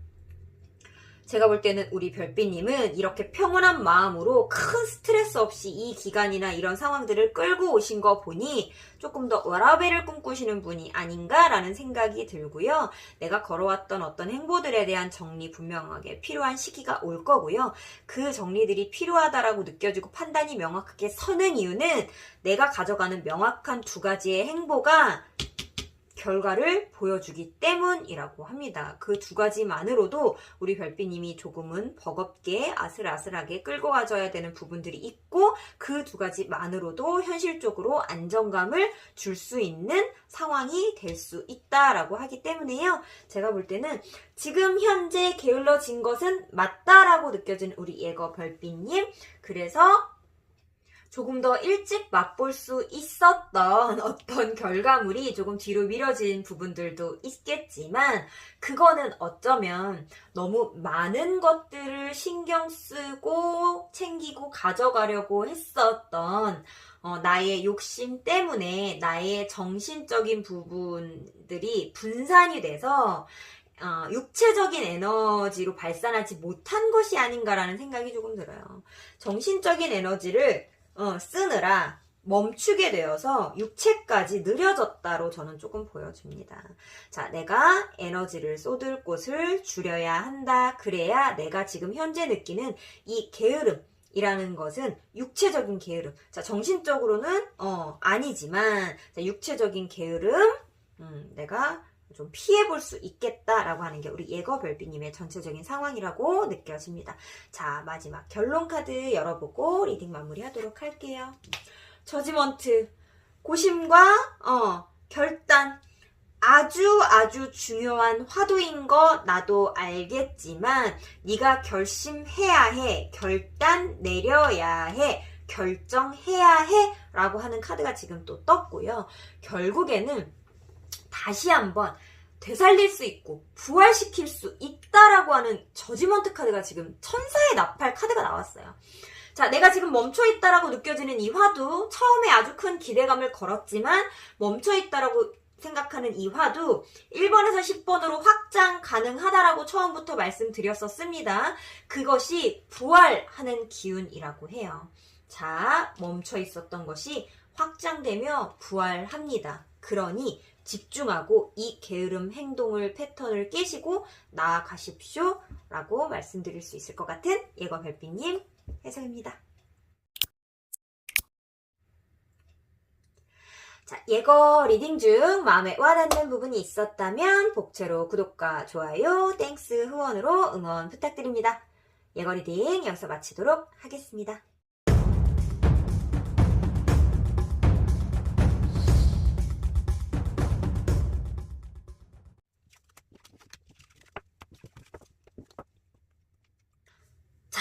제가 볼 때는 우리 별빛님은 이렇게 평온한 마음으로 큰 스트레스 없이 이 기간이나 이런 상황들을 끌고 오신 거 보니 조금 더 워라밸을 꿈꾸시는 분이 아닌가라는 생각이 들고요. 내가 걸어왔던 어떤 행보들에 대한 정리 분명하게 필요한 시기가 올 거고요. 그 정리들이 필요하다라고 느껴지고 판단이 명확하게 서는 이유는 내가 가져가는 명확한 2가지의 행보가 결과를 보여주기 때문이라고 합니다. 그 2가지만으로도 우리 별빛님이 조금은 버겁게 아슬아슬하게 끌고 가져야 되는 부분들이 있고, 그 2가지만으로도 현실적으로 안정감을 줄 수 있는 상황이 될 수 있다라고 하기 때문에요. 제가 볼 때는 지금 현재 게을러진 것은 맞다라고 느껴지는 우리 예거 별빛님, 그래서 조금 더 일찍 맛볼 수 있었던 어떤 결과물이 조금 뒤로 미뤄진 부분들도 있겠지만, 그거는 어쩌면 너무 많은 것들을 신경 쓰고 챙기고 가져가려고 했었던 나의 욕심 때문에 나의 정신적인 부분들이 분산이 돼서 육체적인 에너지로 발산하지 못한 것이 아닌가라는 생각이 조금 들어요. 정신적인 에너지를 쓰느라 멈추게 되어서 육체까지 느려졌다로 저는 조금 보여집니다. 자, 내가 에너지를 쏟을 곳을 줄여야 한다. 그래야 내가 지금 현재 느끼는 이 게으름이라는 것은 육체적인 게으름. 자, 정신적으로는 아니지만, 자, 육체적인 게으름, 내가 좀 피해볼 수 있겠다라고 하는 게 우리 예거 별비님의 전체적인 상황이라고 느껴집니다. 자, 마지막 결론 카드 열어보고 리딩 마무리하도록 할게요. 저지먼트, 고심과 결단, 아주 중요한 화두인 거 나도 알겠지만 네가 결심해야 해, 결단 내려야 해, 결정해야 해 라고 하는 카드가 지금 또 떴고요. 결국에는 다시 한번 되살릴 수 있고 부활시킬 수 있다라고 하는 저지먼트 카드가 지금 천사의 나팔 카드가 나왔어요. 자, 내가 지금 멈춰있다라고 느껴지는 이 화두, 처음에 아주 큰 기대감을 걸었지만 멈춰있다라고 생각하는 이 화두 1번에서 10번으로 확장 가능하다라고 처음부터 말씀드렸었습니다. 그것이 부활하는 기운이라고 해요. 자, 멈춰 있었던 것이 확장되며 부활합니다. 그러니 집중하고 이 게으름 행동을 패턴을 깨시고 나아가십시오 라고 말씀드릴 수 있을 것 같은 예거 별비님 해석입니다. 자, 예거 리딩 중 마음에 와닿는 부분이 있었다면 복채로 구독과 좋아요, 땡스 후원으로 응원 부탁드립니다. 예거 리딩 여기서 마치도록 하겠습니다. 자,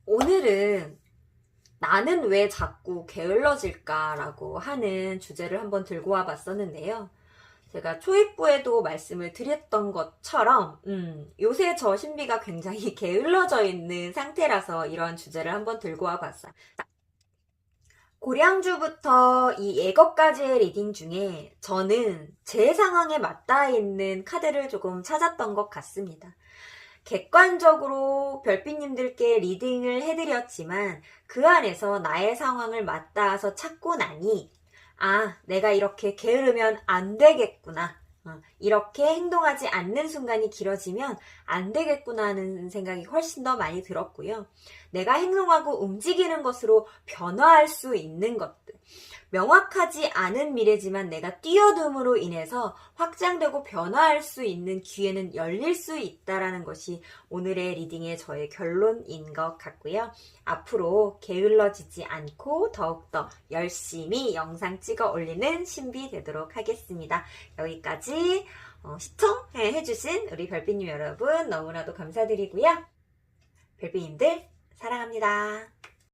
오늘은 나는 왜 자꾸 게을러질까라고 하는 주제를 한번 들고 와 봤었는데요. 제가 초입부에도 말씀을 드렸던 것처럼 요새 저 신비가 굉장히 게을러져 있는 상태라서 이런 주제를 한번 들고 와 봤어요. 고량주부터 이 예거까지의 리딩 중에 저는 제 상황에 맞닿아 있는 카드를 조금 찾았던 것 같습니다. 객관적으로 별빛님들께 리딩을 해드렸지만 그 안에서 나의 상황을 맞닿아서 찾고 나니 내가 이렇게 게으르면 안 되겠구나. 이렇게 행동하지 않는 순간이 길어지면 안 되겠구나 하는 생각이 훨씬 더 많이 들었고요. 내가 행동하고 움직이는 것으로 변화할 수 있는 것들. 명확하지 않은 미래지만 내가 뛰어듦으로 인해서 확장되고 변화할 수 있는 기회는 열릴 수 있다는 것이 오늘의 리딩의 저의 결론인 것 같고요. 앞으로 게을러지지 않고 더욱더 열심히 영상 찍어 올리는 신비 되도록 하겠습니다. 여기까지 시청해주신 우리 별빛님 여러분 너무나도 감사드리고요. 별빛님들 사랑합니다.